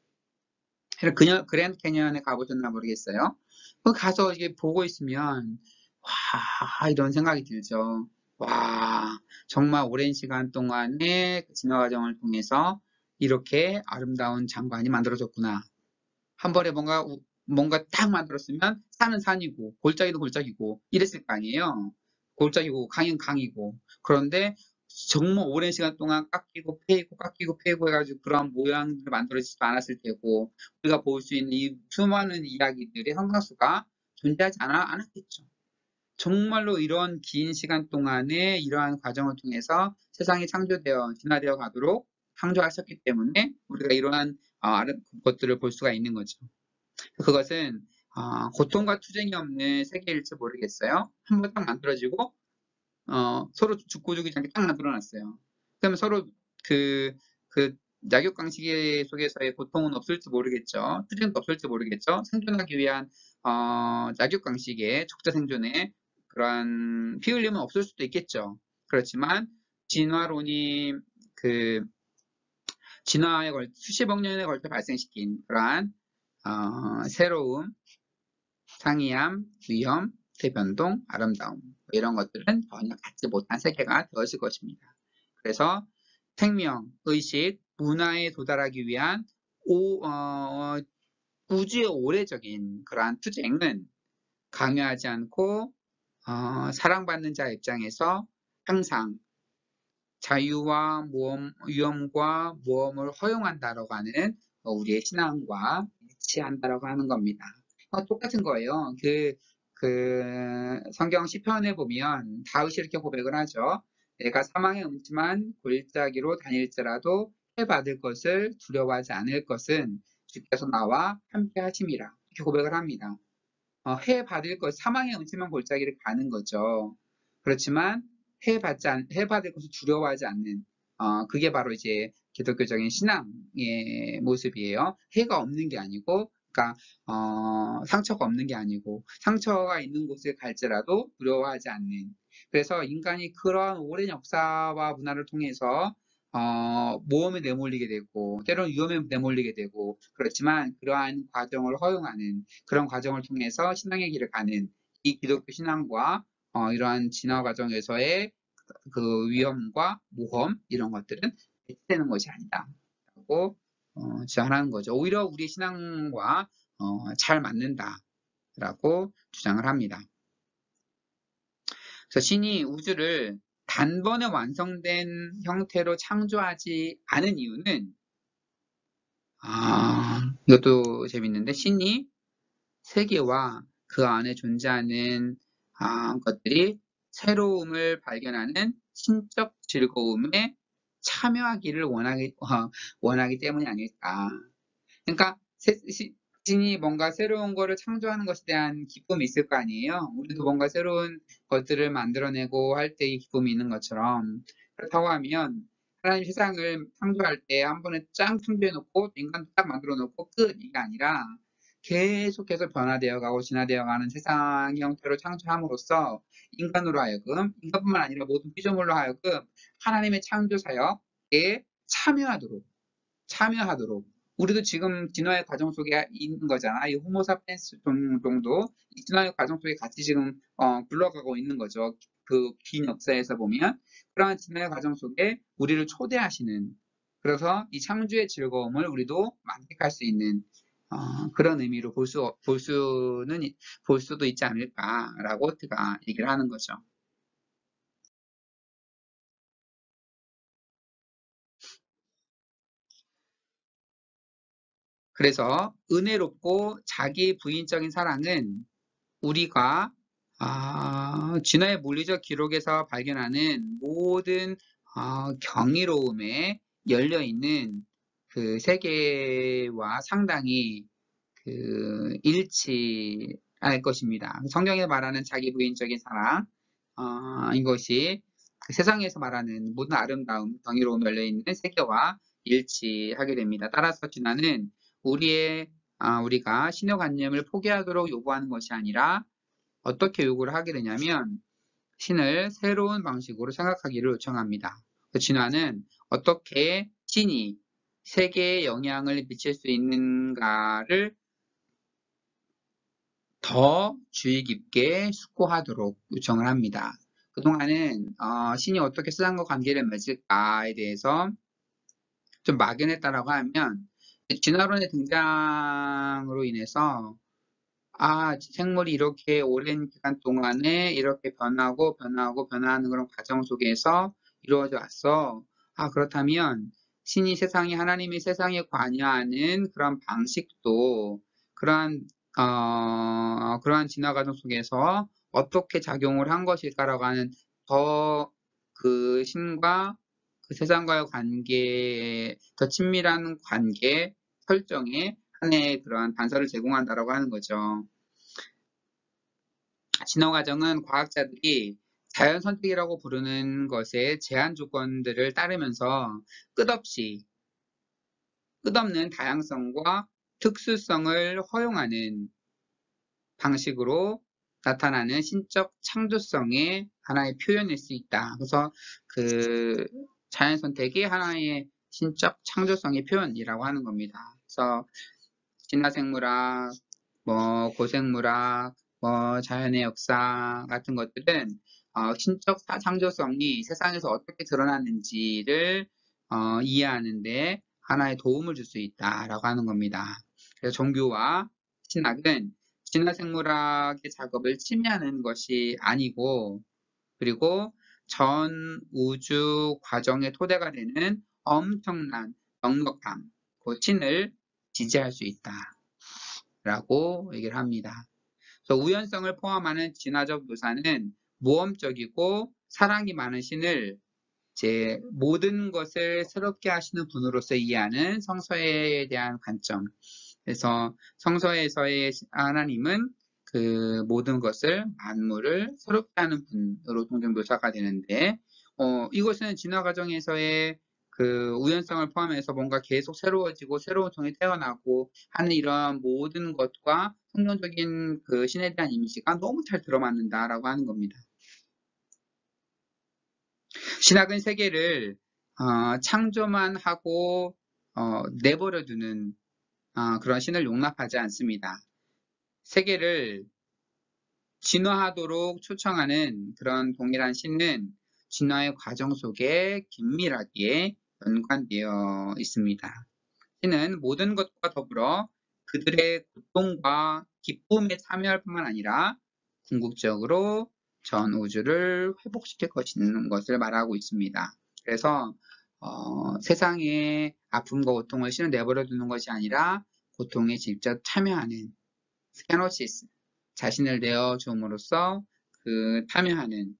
그랜드 캐니언에 가보셨나 모르겠어요. 거기 가서 이게 보고 있으면 와, 이런 생각이 들죠. 와, 정말 오랜 시간 동안의 그 진화 과정을 통해서 이렇게 아름다운 장관이 만들어졌구나. 한 번에 뭔가 딱 만들었으면 산은 산이고 골짜기도 골짜기고 이랬을 거 아니에요. 골짜기고 강은 강이고. 그런데 정말 오랜 시간 동안 깎이고 패이고 해가지고 그런 모양들을 만들어지지도 않았을 테고, 우리가 볼 수 있는 이 수많은 이야기들의 상당수가 존재하지 않았겠죠. 정말로 이런 긴 시간 동안에 이러한 과정을 통해서 세상이 진화되어 가도록 창조하셨기 때문에 우리가 이러한 것들을 볼 수가 있는 거죠. 그것은 고통과 투쟁이 없는 세계일지 모르겠어요. 한번 딱 만들어지고 서로 죽고 죽이지 않게 딱 만들어놨어요. 그러면 서로 그 약육강식의 속에서의 고통은 없을지 모르겠죠. 투쟁도 없을지 모르겠죠. 생존하기 위한 약육강식의 적자 생존에 그러한 피 흘림은 없을 수도 있겠죠. 그렇지만 진화론이 그 진화에 수십억 년에 걸쳐 발생시킨 그러한 새로움, 상이함, 위험, 대변동, 아름다움, 이런 것들은 전혀 갖지 못한 세계가 되어질 것입니다. 그래서 생명, 의식, 문화에 도달하기 위한 우주의 오래적인 그러한 투쟁은 강요하지 않고 사랑받는 자 입장에서 항상 자유와 위험과 모험을 허용한다라고 하는 우리의 신앙과 일치한다라고 하는 겁니다. 똑같은 거예요. 성경 시편에 보면 다윗이 이렇게 고백을 하죠. 내가 사망의 음침한 골짜기로 다닐지라도 해 받을 것을 두려워하지 않을 것은 주께서 나와 함께 하심이라. 이렇게 고백을 합니다. 해 받을 사망의 음침한 골짜기를 가는 거죠. 그렇지만 해 받을 것을 두려워하지 않는, 그게 바로 이제 기독교적인 신앙의 모습이에요. 해가 없는 게 아니고, 그러니까, 상처가 없는 게 아니고, 상처가 있는 곳에 갈지라도 두려워하지 않는. 그래서 인간이 그런 오랜 역사와 문화를 통해서 모험에 내몰리게 되고, 때로는 위험에 내몰리게 되고, 그렇지만 그러한 과정을 허용하는, 그런 과정을 통해서 신앙의 길을 가는 이 기독교 신앙과 이러한 진화 과정에서의 그 위험과 모험, 이런 것들은 배치되는 것이 아니다 라고 주장하는 거죠. 오히려 우리 신앙과 잘 맞는다 라고 주장을 합니다. 그래서 신이 우주를 단번에 완성된 형태로 창조하지 않은 이유는 이것도 재밌는데 신이 세계와 그 안에 존재하는 것들이 새로움을 발견하는 신적 즐거움에 참여하기를 원하기 때문이 아닐까. 그러니까 신이 뭔가 새로운 거를 창조하는 것에 대한 기쁨이 있을 거 아니에요. 우리도 뭔가 새로운 것들을 만들어내고 할 때 이 기쁨이 있는 것처럼 그렇다고 하면 하나님 세상을 창조할 때 한 번에 짱 창조해놓고 인간도 딱 만들어놓고 끝 이게 아니라 계속해서 변화되어 가고 진화되어 가는 세상 형태로 창조함으로써 인간으로 하여금 인간뿐만 아니라 모든 피조물로 하여금 하나님의 창조 사역에 참여하도록 우리도 지금 진화의 과정 속에 있는 거잖아. 이 호모사피엔스 정도 이 진화의 과정 속에 같이 지금 굴러가고 있는 거죠. 그 긴 역사에서 보면 그러한 진화의 과정 속에 우리를 초대하시는 그래서 이 창조의 즐거움을 우리도 만끽할 수 있는 그런 의미로 볼 수도 있지 않을까라고 제가 얘기를 하는 거죠. 그래서 은혜롭고 자기 부인적인 사랑은 우리가 진화의 물리적 기록에서 발견하는 모든 경이로움에 열려 있는 그 세계와 상당히 그 일치할 것입니다. 성경에 말하는 자기 부인적인 사랑, 이것이 그 세상에서 말하는 모든 아름다움, 경이로움 열려 있는 세계와 일치하게 됩니다. 따라서 진화는 우리가 신화관념을 포기하도록 요구하는 것이 아니라 어떻게 요구를 하게 되냐면 신을 새로운 방식으로 생각하기를 요청합니다. 그 진화는 어떻게 신이 세계에 영향을 미칠 수 있는가를 더 주의 깊게 숙고하도록 요청을 합니다. 그동안은 신이 어떻게 세상과 관계를 맺을까에 대해서 좀 막연했다라고 하면 진화론의 등장으로 인해서 생물이 이렇게 오랜 기간 동안에 이렇게 변화하는 그런 과정 속에서 이루어져 왔어. 그렇다면 하나님이 세상에 관여하는 그런 방식도 그러한 진화 과정 속에서 어떻게 작용을 한 것일까라고 하는 더 그 신과 그 세상과의 더 친밀한 관계 설정에 하나의 그러한 단서를 제공한다라고 하는 거죠. 진화 과정은 과학자들이 자연 선택이라고 부르는 것의 제한 조건들을 따르면서 끝없는 다양성과 특수성을 허용하는 방식으로 나타나는 신적 창조성의 하나의 표현일 수 있다. 그래서 그 자연 선택이 하나의 신적 창조성의 표현이라고 하는 겁니다. 그래서 진화생물학, 고생물학, 자연의 역사 같은 것들은 신적 창조성이 세상에서 어떻게 드러났는지를 이해하는데 하나의 도움을 줄 수 있다라고 하는 겁니다. 그래서 종교와 신학은 진화생물학의 작업을 침해하는 것이 아니고 그리고 전 우주 과정의 토대가 되는 엄청난 넉넉함, 그 신을 지지할 수 있다라고 얘기를 합니다. 그래서 우연성을 포함하는 진화적 묘사는 모험적이고 사랑이 많은 신을 모든 것을 새롭게 하시는 분으로서 이해하는 성서에 대한 관점. 그래서 성서에서의 하나님은 그 모든 것을 만물을 새롭게 하는 분으로 종종 묘사가 되는데 이것은 진화 과정에서의 그 우연성을 포함해서 뭔가 계속 새로워지고 새로운 종이 태어나고 하는 이런 모든 것과 성경적인 그 신에 대한 이미지가 너무 잘 들어맞는다라고 하는 겁니다. 신학은 세계를 창조만 하고 내버려두는 그런 신을 용납하지 않습니다. 세계를 진화하도록 초청하는 그런 동일한 신은 진화의 과정 속에 긴밀하게 연관되어 있습니다. 신은 모든 것과 더불어 그들의 고통과 기쁨에 참여할 뿐만 아니라 궁극적으로 전 우주를 회복시킬 것을 말하고 있습니다. 그래서 세상에 아픔과 고통을 실은 내버려 두는 것이 아니라 고통에 직접 참여하는 스캐노시스, 자신을 내어줌으로써 참여하는,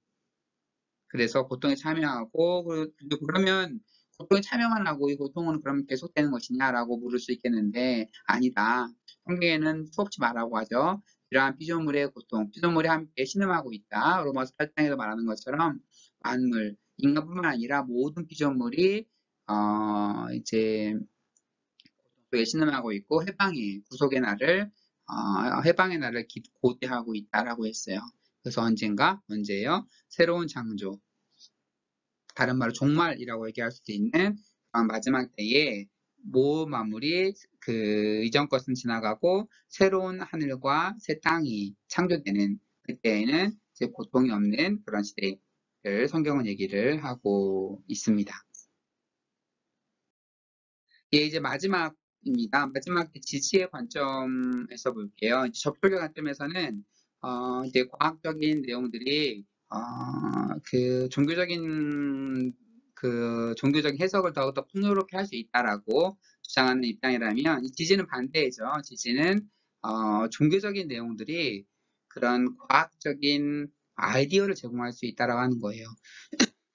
그래서 고통에 참여하고, 그러면 고통에 참여만 하고 이 고통은 그럼 계속되는 것이냐라고 물을 수 있겠는데, 아니다. 성경에는 수없이 말하고 하죠. 이러한 피조물의 고통, 피조물이 함께 신음하고 있다. 로마서 8장에서 말하는 것처럼 만물, 인간뿐만 아니라 모든 피조물이 이제 고통에 신음하고 있고 해방의 날을 고대하고 있다라고 했어요. 그래서 언제요? 새로운 창조, 다른 말로 종말이라고 얘기할 수도 있는 마지막 때에 모든 만물이 이전 것은 지나가고 새로운 하늘과 새 땅이 창조되는 그때에는 이제 고통이 없는 그런 시대를 성경은 얘기를 하고 있습니다. 예, 이제 마지막입니다. 마지막 지지의 관점에서 볼게요. 접촉의 관점에서는 이제 과학적인 내용들이 종교적인 해석을 더욱더 풍요롭게 할 수 있다라고 주장하는 입장이라면, 지지는 반대죠. 지지는 종교적인 내용들이 그런 과학적인 아이디어를 제공할 수 있다라고 하는 거예요.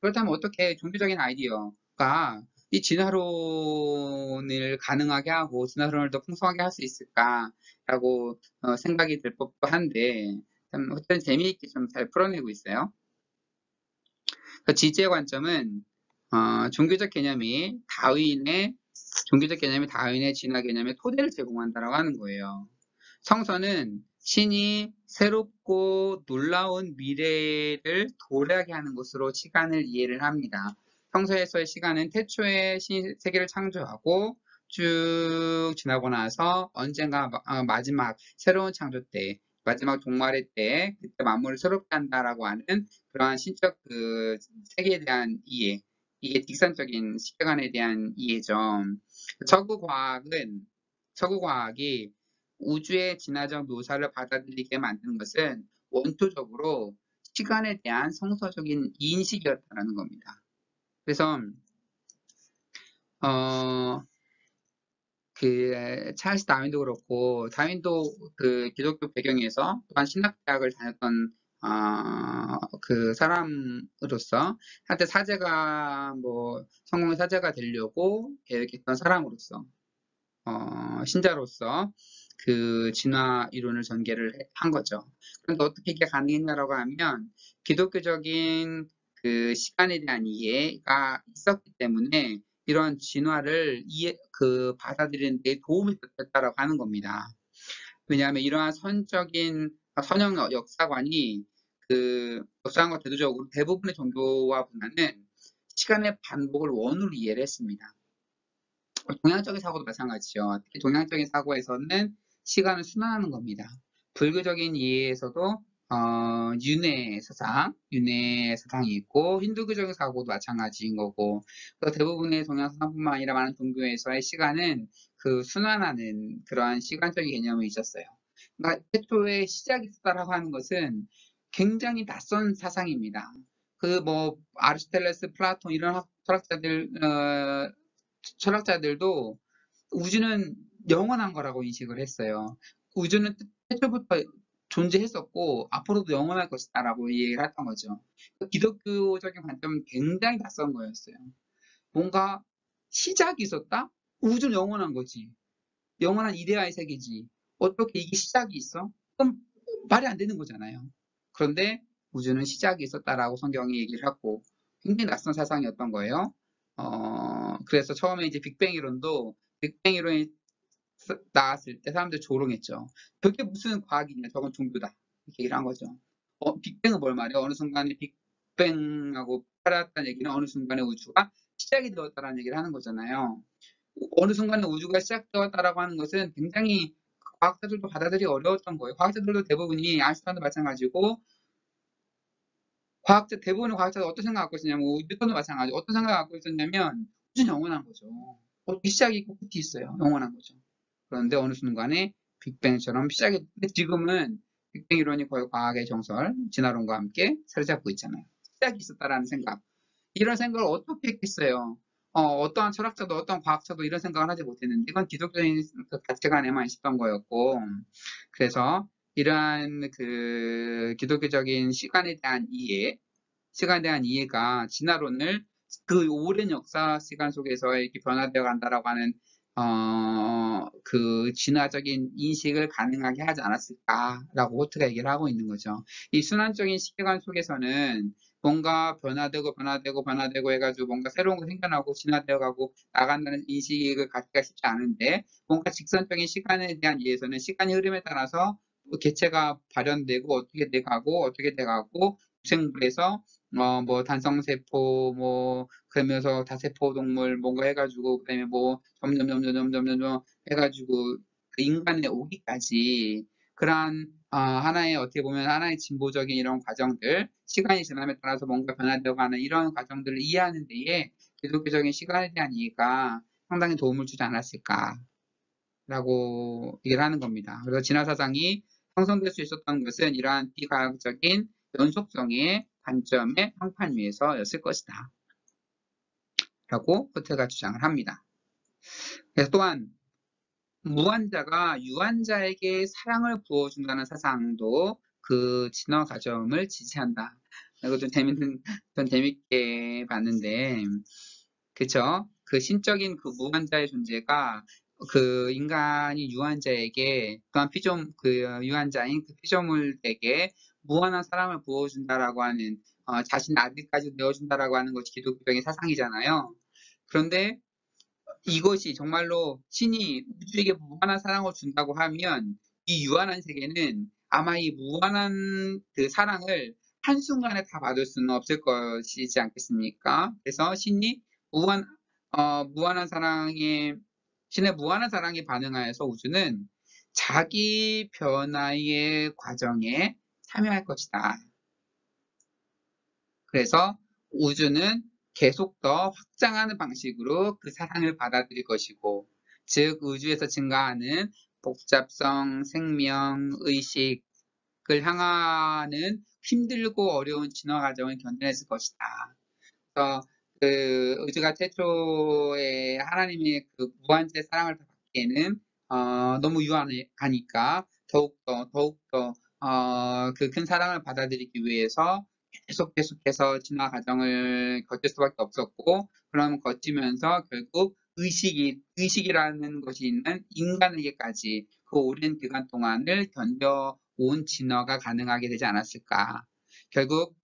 그렇다면 어떻게 종교적인 아이디어가 이 진화론을 가능하게 하고 진화론을 더 풍성하게 할 수 있을까라고 생각이 들 법도 한데, 어떤 재미있게 좀 잘 풀어내고 있어요. 그 지지의 관점은 종교적 개념이 다윈의 진화 개념의 토대를 제공한다라고 하는 거예요. 성서는 신이 새롭고 놀라운 미래를 도래하게 하는 것으로 시간을 이해를 합니다. 성서에서의 시간은 태초에 신이 세계를 창조하고 쭉 지나고 나서 언젠가 마지막 새로운 창조 때, 마지막 종말의 때, 그때 만물을 새롭게 한다라고 하는 그러한 신적 세계에 대한 이해, 이게 딕선적인 시간에 대한 이해죠. 서구 과학이 우주의 진화적 묘사를 받아들이게 만드는 것은 원초적으로 시간에 대한 성서적인 인식이었다는 겁니다. 그래서 찰스 다윈도 그렇고, 다윈도 기독교 배경에서 또한 신학대학을 다녔던 사람으로서, 한때 성공의 사제가 되려고 계획했던 사람으로서, 신자로서 진화 이론을 전개를 한 거죠. 그런데 어떻게 이게 가능했냐라고 하면, 기독교적인 시간에 대한 이해가 있었기 때문에 이런 진화를 받아들이는 데 도움이 됐다라고 하는 겁니다. 왜냐하면 이러한 선형 역사관이 역사관과 대조적으로 대부분의 종교와 분야는 시간의 반복을 원으로 이해를 했습니다. 동양적인 사고도 마찬가지죠. 특히 동양적인 사고에서는 시간을 순환하는 겁니다. 불교적인 이해에서도 윤회 사상이 있고, 힌두교적인 사고도 마찬가지인 거고, 대부분의 동양 사상뿐만 아니라 많은 종교에서의 시간은 순환하는 그러한 시간적인 개념이 있었어요. 그러니까 태초에 시작이 있었다라고 하는 것은 굉장히 낯선 사상입니다. 아리스토텔레스, 플라톤 이런 철학자들도 우주는 영원한 거라고 인식을 했어요. 우주는 태초부터 존재했었고 앞으로도 영원할 것이다라고 얘기를 했던 거죠. 기독교적인 관점은 굉장히 낯선 거였어요. 뭔가 시작이 있었다? 우주는 영원한 거지. 영원한 이데아의 세계지. 어떻게 이게 시작이 있어? 그럼 말이 안 되는 거잖아요. 그런데 우주는 시작이 있었다라고 성경이 얘기를 하고, 굉장히 낯선 사상이었던 거예요. 그래서 처음에 이제 빅뱅 이론이 나왔을 때 사람들 조롱했죠. 그게 무슨 과학이냐, 저건 종교다. 이렇게 얘기를 한 거죠. 빅뱅은 뭘 말해요? 어느 순간에 빅뱅하고 팔았다는 얘기는 어느 순간에 우주가 시작이 되었다라는 얘기를 하는 거잖아요. 어느 순간에 우주가 시작되었다라고 하는 것은 굉장히 과학자들도 받아들이기 어려웠던 거예요. 과학자들도 대부분이 아인슈타인도 마찬가지고, 대부분의 과학자들 어떤 생각 갖고 있었냐면, 뉴턴도 마찬가지. 어떤 생각 갖고 있었냐면, 우주는 영원한 거죠. 시작이 있고 끝이 있어요. 영원한 거죠. 그런데 어느 순간에 빅뱅처럼 지금은 빅뱅 이론이 거의 과학의 정설, 진화론과 함께 사로잡고 있잖아요. 시작이 있었다라는 생각. 이런 생각을 어떻게 했겠어요? 어떠한 철학자도 어떠한 과학자도 이런 생각을 하지 못했는데 이건 기독교인 그 가치관에만 있었던 거였고 그래서 이러한 그 기독교적인 시간에 대한 이해가 진화론을 그 오랜 역사 시간 속에서 이렇게 변화되어 간다라고 하는 그 진화적인 인식을 가능하게 하지 않았을까라고 호트가 얘기를 하고 있는 거죠. 이 순환적인 시계관 속에서는 뭔가 변화되고 해가지고 뭔가 새로운 거 생겨나고 진화되어 가고 나간다는 인식을 갖기가 쉽지 않은데 뭔가 직선적인 시간에 대한 이해에서는 시간의 흐름에 따라서 개체가 발현되고 어떻게 돼가고 유생물에서 뭐 단성세포 뭐 그러면서 다세포 동물 뭔가 해가지고 그다음에 뭐 점점 해가지고 그 인간에 오기까지 그러한 하나의 어떻게 보면 하나의 진보적인 이런 과정들 시간이 지남에 따라서 뭔가 변화되어가는 이런 과정들을 이해하는 데에 기독교적인 시간에 대한 이해가 상당히 도움을 주지 않았을까라고 얘기를 하는 겁니다. 그래서 진화사상이 형성될 수 있었던 것은 이러한 비과학적인 연속성의 관점의 평판 위에서였을 것이다. 라고 호텔가 주장을 합니다. 그래서 또한 무한자가 유한자에게 사랑을 부어준다는 사상도 그 진화 과정을 지지한다. 이거 좀 재밌게 봤는데, 그쵸? 그 신적인 그 무한자의 존재가 그 인간이 유한자에게, 또한 유한자인 그 피조물에게 무한한 사랑을 부어준다라고 하는, 자신 아들까지 내어준다라고 하는 것이 기독교적인 사상이잖아요. 그런데 이것이 정말로 신이 우주에게 무한한 사랑을 준다고 하면 이 유한한 세계는 아마 이 무한한 그 사랑을 한순간에 다 받을 수는 없을 것이지 않겠습니까? 그래서 무한, 무한한 사랑에, 신의 무한한 사랑에 반응하여서 우주는 자기 변화의 과정에 참여할 것이다. 그래서 우주는 계속 더 확장하는 방식으로 그 사상을 받아들일 것이고, 즉 우주에서 증가하는 복잡성, 생명, 의식을 향하는 힘들고 어려운 진화 과정을 견뎌냈을 것이다. 그래서 그 우주가 최초의 하나님의 그 무한대 사랑을 받기에는 너무 유한하니까 더욱더 그 큰 사랑을 받아들이기 위해서 계속해서 진화 과정을 거칠 수밖에 없었고, 그럼 거치면서 결국 의식이라는 것이 있는 인간에게까지 그 오랜 기간 동안을 견뎌온 진화가 가능하게 되지 않았을까. 결국,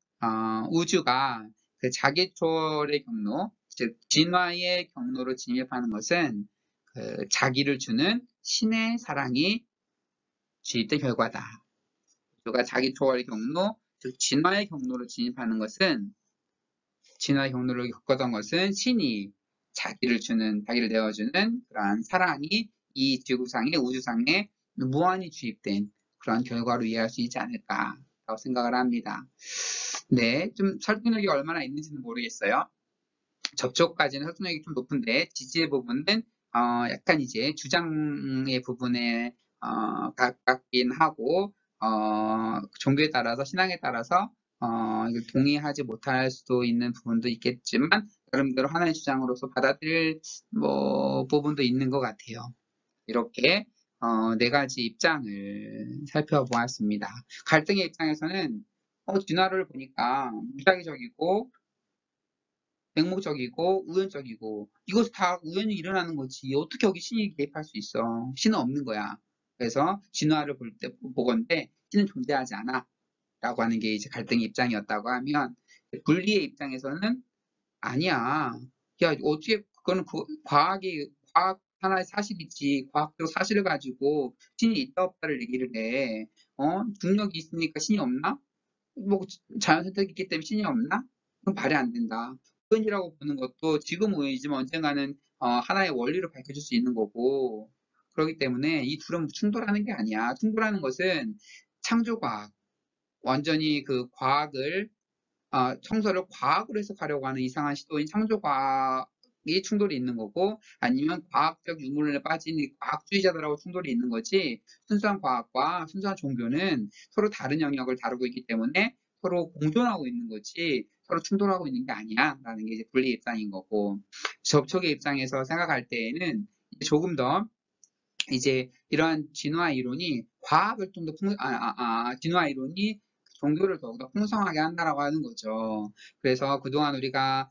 우주가 그 자기 초월의 경로, 즉, 진화의 경로로 진입하는 것은 그 자기를 주는 신의 사랑이 주입된 결과다. 우주가 자기 초월의 경로, 즉 진화의 경로로 진화의 경로를 겪었던 것은 신이 자기를 내어주는 그러한 사랑이 이 지구상의 우주상에 무한히 주입된 그런 결과로 이해할 수 있지 않을까라고 생각을 합니다. 네, 좀 설득력이 얼마나 있는지는 모르겠어요. 접촉까지는 설득력이 좀 높은데 지지의 부분은 약간 이제 주장의 부분에 가깝긴 하고 종교에 따라서 신앙에 따라서 이걸 동의하지 못할 수도 있는 부분도 있겠지만 나름대로 하나의 주장으로서 받아들일 부분도 있는 것 같아요. 이렇게 네 가지 입장을 살펴보았습니다. 갈등의 입장에서는 진화를 보니까 무작위적이고 맹목적이고 우연적이고 이것 다 우연히 일어나는 거지 어떻게 여기 신이 개입할 수 있어. 신은 없는 거야. 그래서 진화를 보건대 신은 존재하지 않아 라고 하는 게 이제 갈등의 입장이었다고 하면 분리의 입장에서는 아니야. 야 어떻게 그거는 과학 하나의 사실이지. 과학적 사실을 가지고 신이 있다 없다를 얘기를 해. 중력이 있으니까 신이 없나? 뭐 자연 선택이 있기 때문에 신이 없나? 그건 말이 안 된다. 우연이라고 보는 것도 지금 우연이지만 언젠가는 하나의 원리로 밝혀질 수 있는 거고 그렇기 때문에 이 둘은 충돌하는 게 아니야. 충돌하는 것은 창조과학, 완전히 그 과학을 청소를 과학으로 해석하려고 하는 이상한 시도인 창조과학의 이 충돌이 있는 거고, 아니면 과학적 유물론에 빠진 이 과학주의자들하고 충돌이 있는 거지, 순수한 과학과 순수한 종교는 서로 다른 영역을 다루고 있기 때문에 서로 공존하고 있는 거지 서로 충돌하고 있는 게 아니야 라는 게 이제 분리 입장인 거고, 접촉의 입장에서 생각할 때에는 조금 더 이제 이러한 진화 이론이 과학을 좀 더 진화 이론이 종교를 더욱더 풍성하게 한다라고 하는 거죠. 그래서 그동안 우리가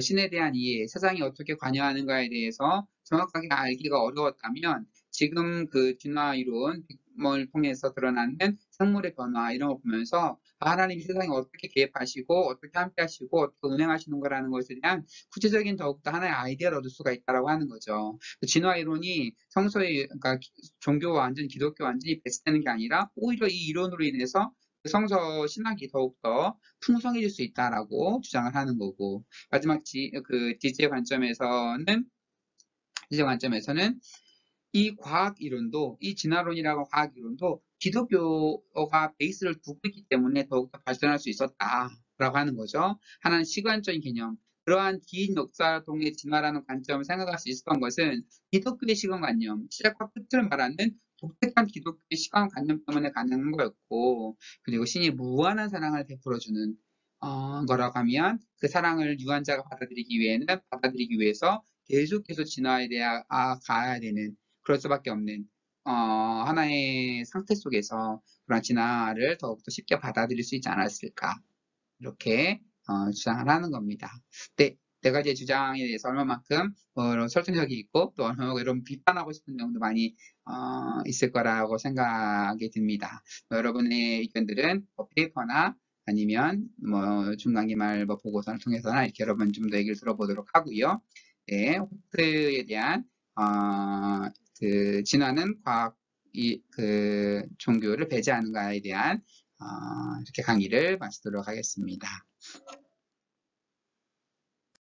신에 대한 이해, 세상이 어떻게 관여하는가에 대해서 정확하게 알기가 어려웠다면 지금 그 진화 이론을 통해서 드러나는 생물의 변화 이런 걸 보면서 하나님이 세상에 어떻게 개입하시고 어떻게 함께 하시고 어떻게 운행하시는 거라는 것에 대한 구체적인 더욱더 하나의 아이디어를 얻을 수가 있다라고 하는 거죠. 진화 이론이 성서의 그러니까 종교와 완전히 기독교 완전히 배제되는 게 아니라 오히려 이 이론으로 인해서 그 성서 신학이 더욱더 풍성해질 수 있다라고 주장을 하는 거고, 마지막 디지의 관점에서는 이 과학 이론도, 이 진화론이라고 과학 이론도 기독교가 베이스를 두고 있기 때문에 더욱더 발전할 수 있었다라고 하는 거죠. 하나는 시간적인 개념. 그러한 긴 역사동의 진화라는 관점을 생각할 수 있었던 것은 기독교의 시간관념, 시작과 끝을 말하는 독특한 기독교의 시간관념 때문에 가능한 거였고, 그리고 신이 무한한 사랑을 베풀어주는 거라고 하면 그 사랑을 유한자가 받아들이기 위해서 계속해서 진화에 대해 가야 되는 그럴 수밖에 없는 하나의 상태 속에서 그런 진화를 더욱더 쉽게 받아들일 수 있지 않았을까 이렇게 주장을 하는 겁니다. 네, 네 가지의 주장에 대해서 얼마만큼 설득력이 있고 또 얼마만큼 이런 비판하고 싶은 내용도 많이 있을 거라고 생각이 듭니다. 여러분의 의견들은 페이퍼나 아니면 중간기말 보고서를 통해서나 이렇게 여러분 좀 더 얘기를 들어보도록 하고요. 네, 호프에 대한 그 진화는 그 종교를 배제하는가에 대한 이렇게 강의를 마치도록 하겠습니다.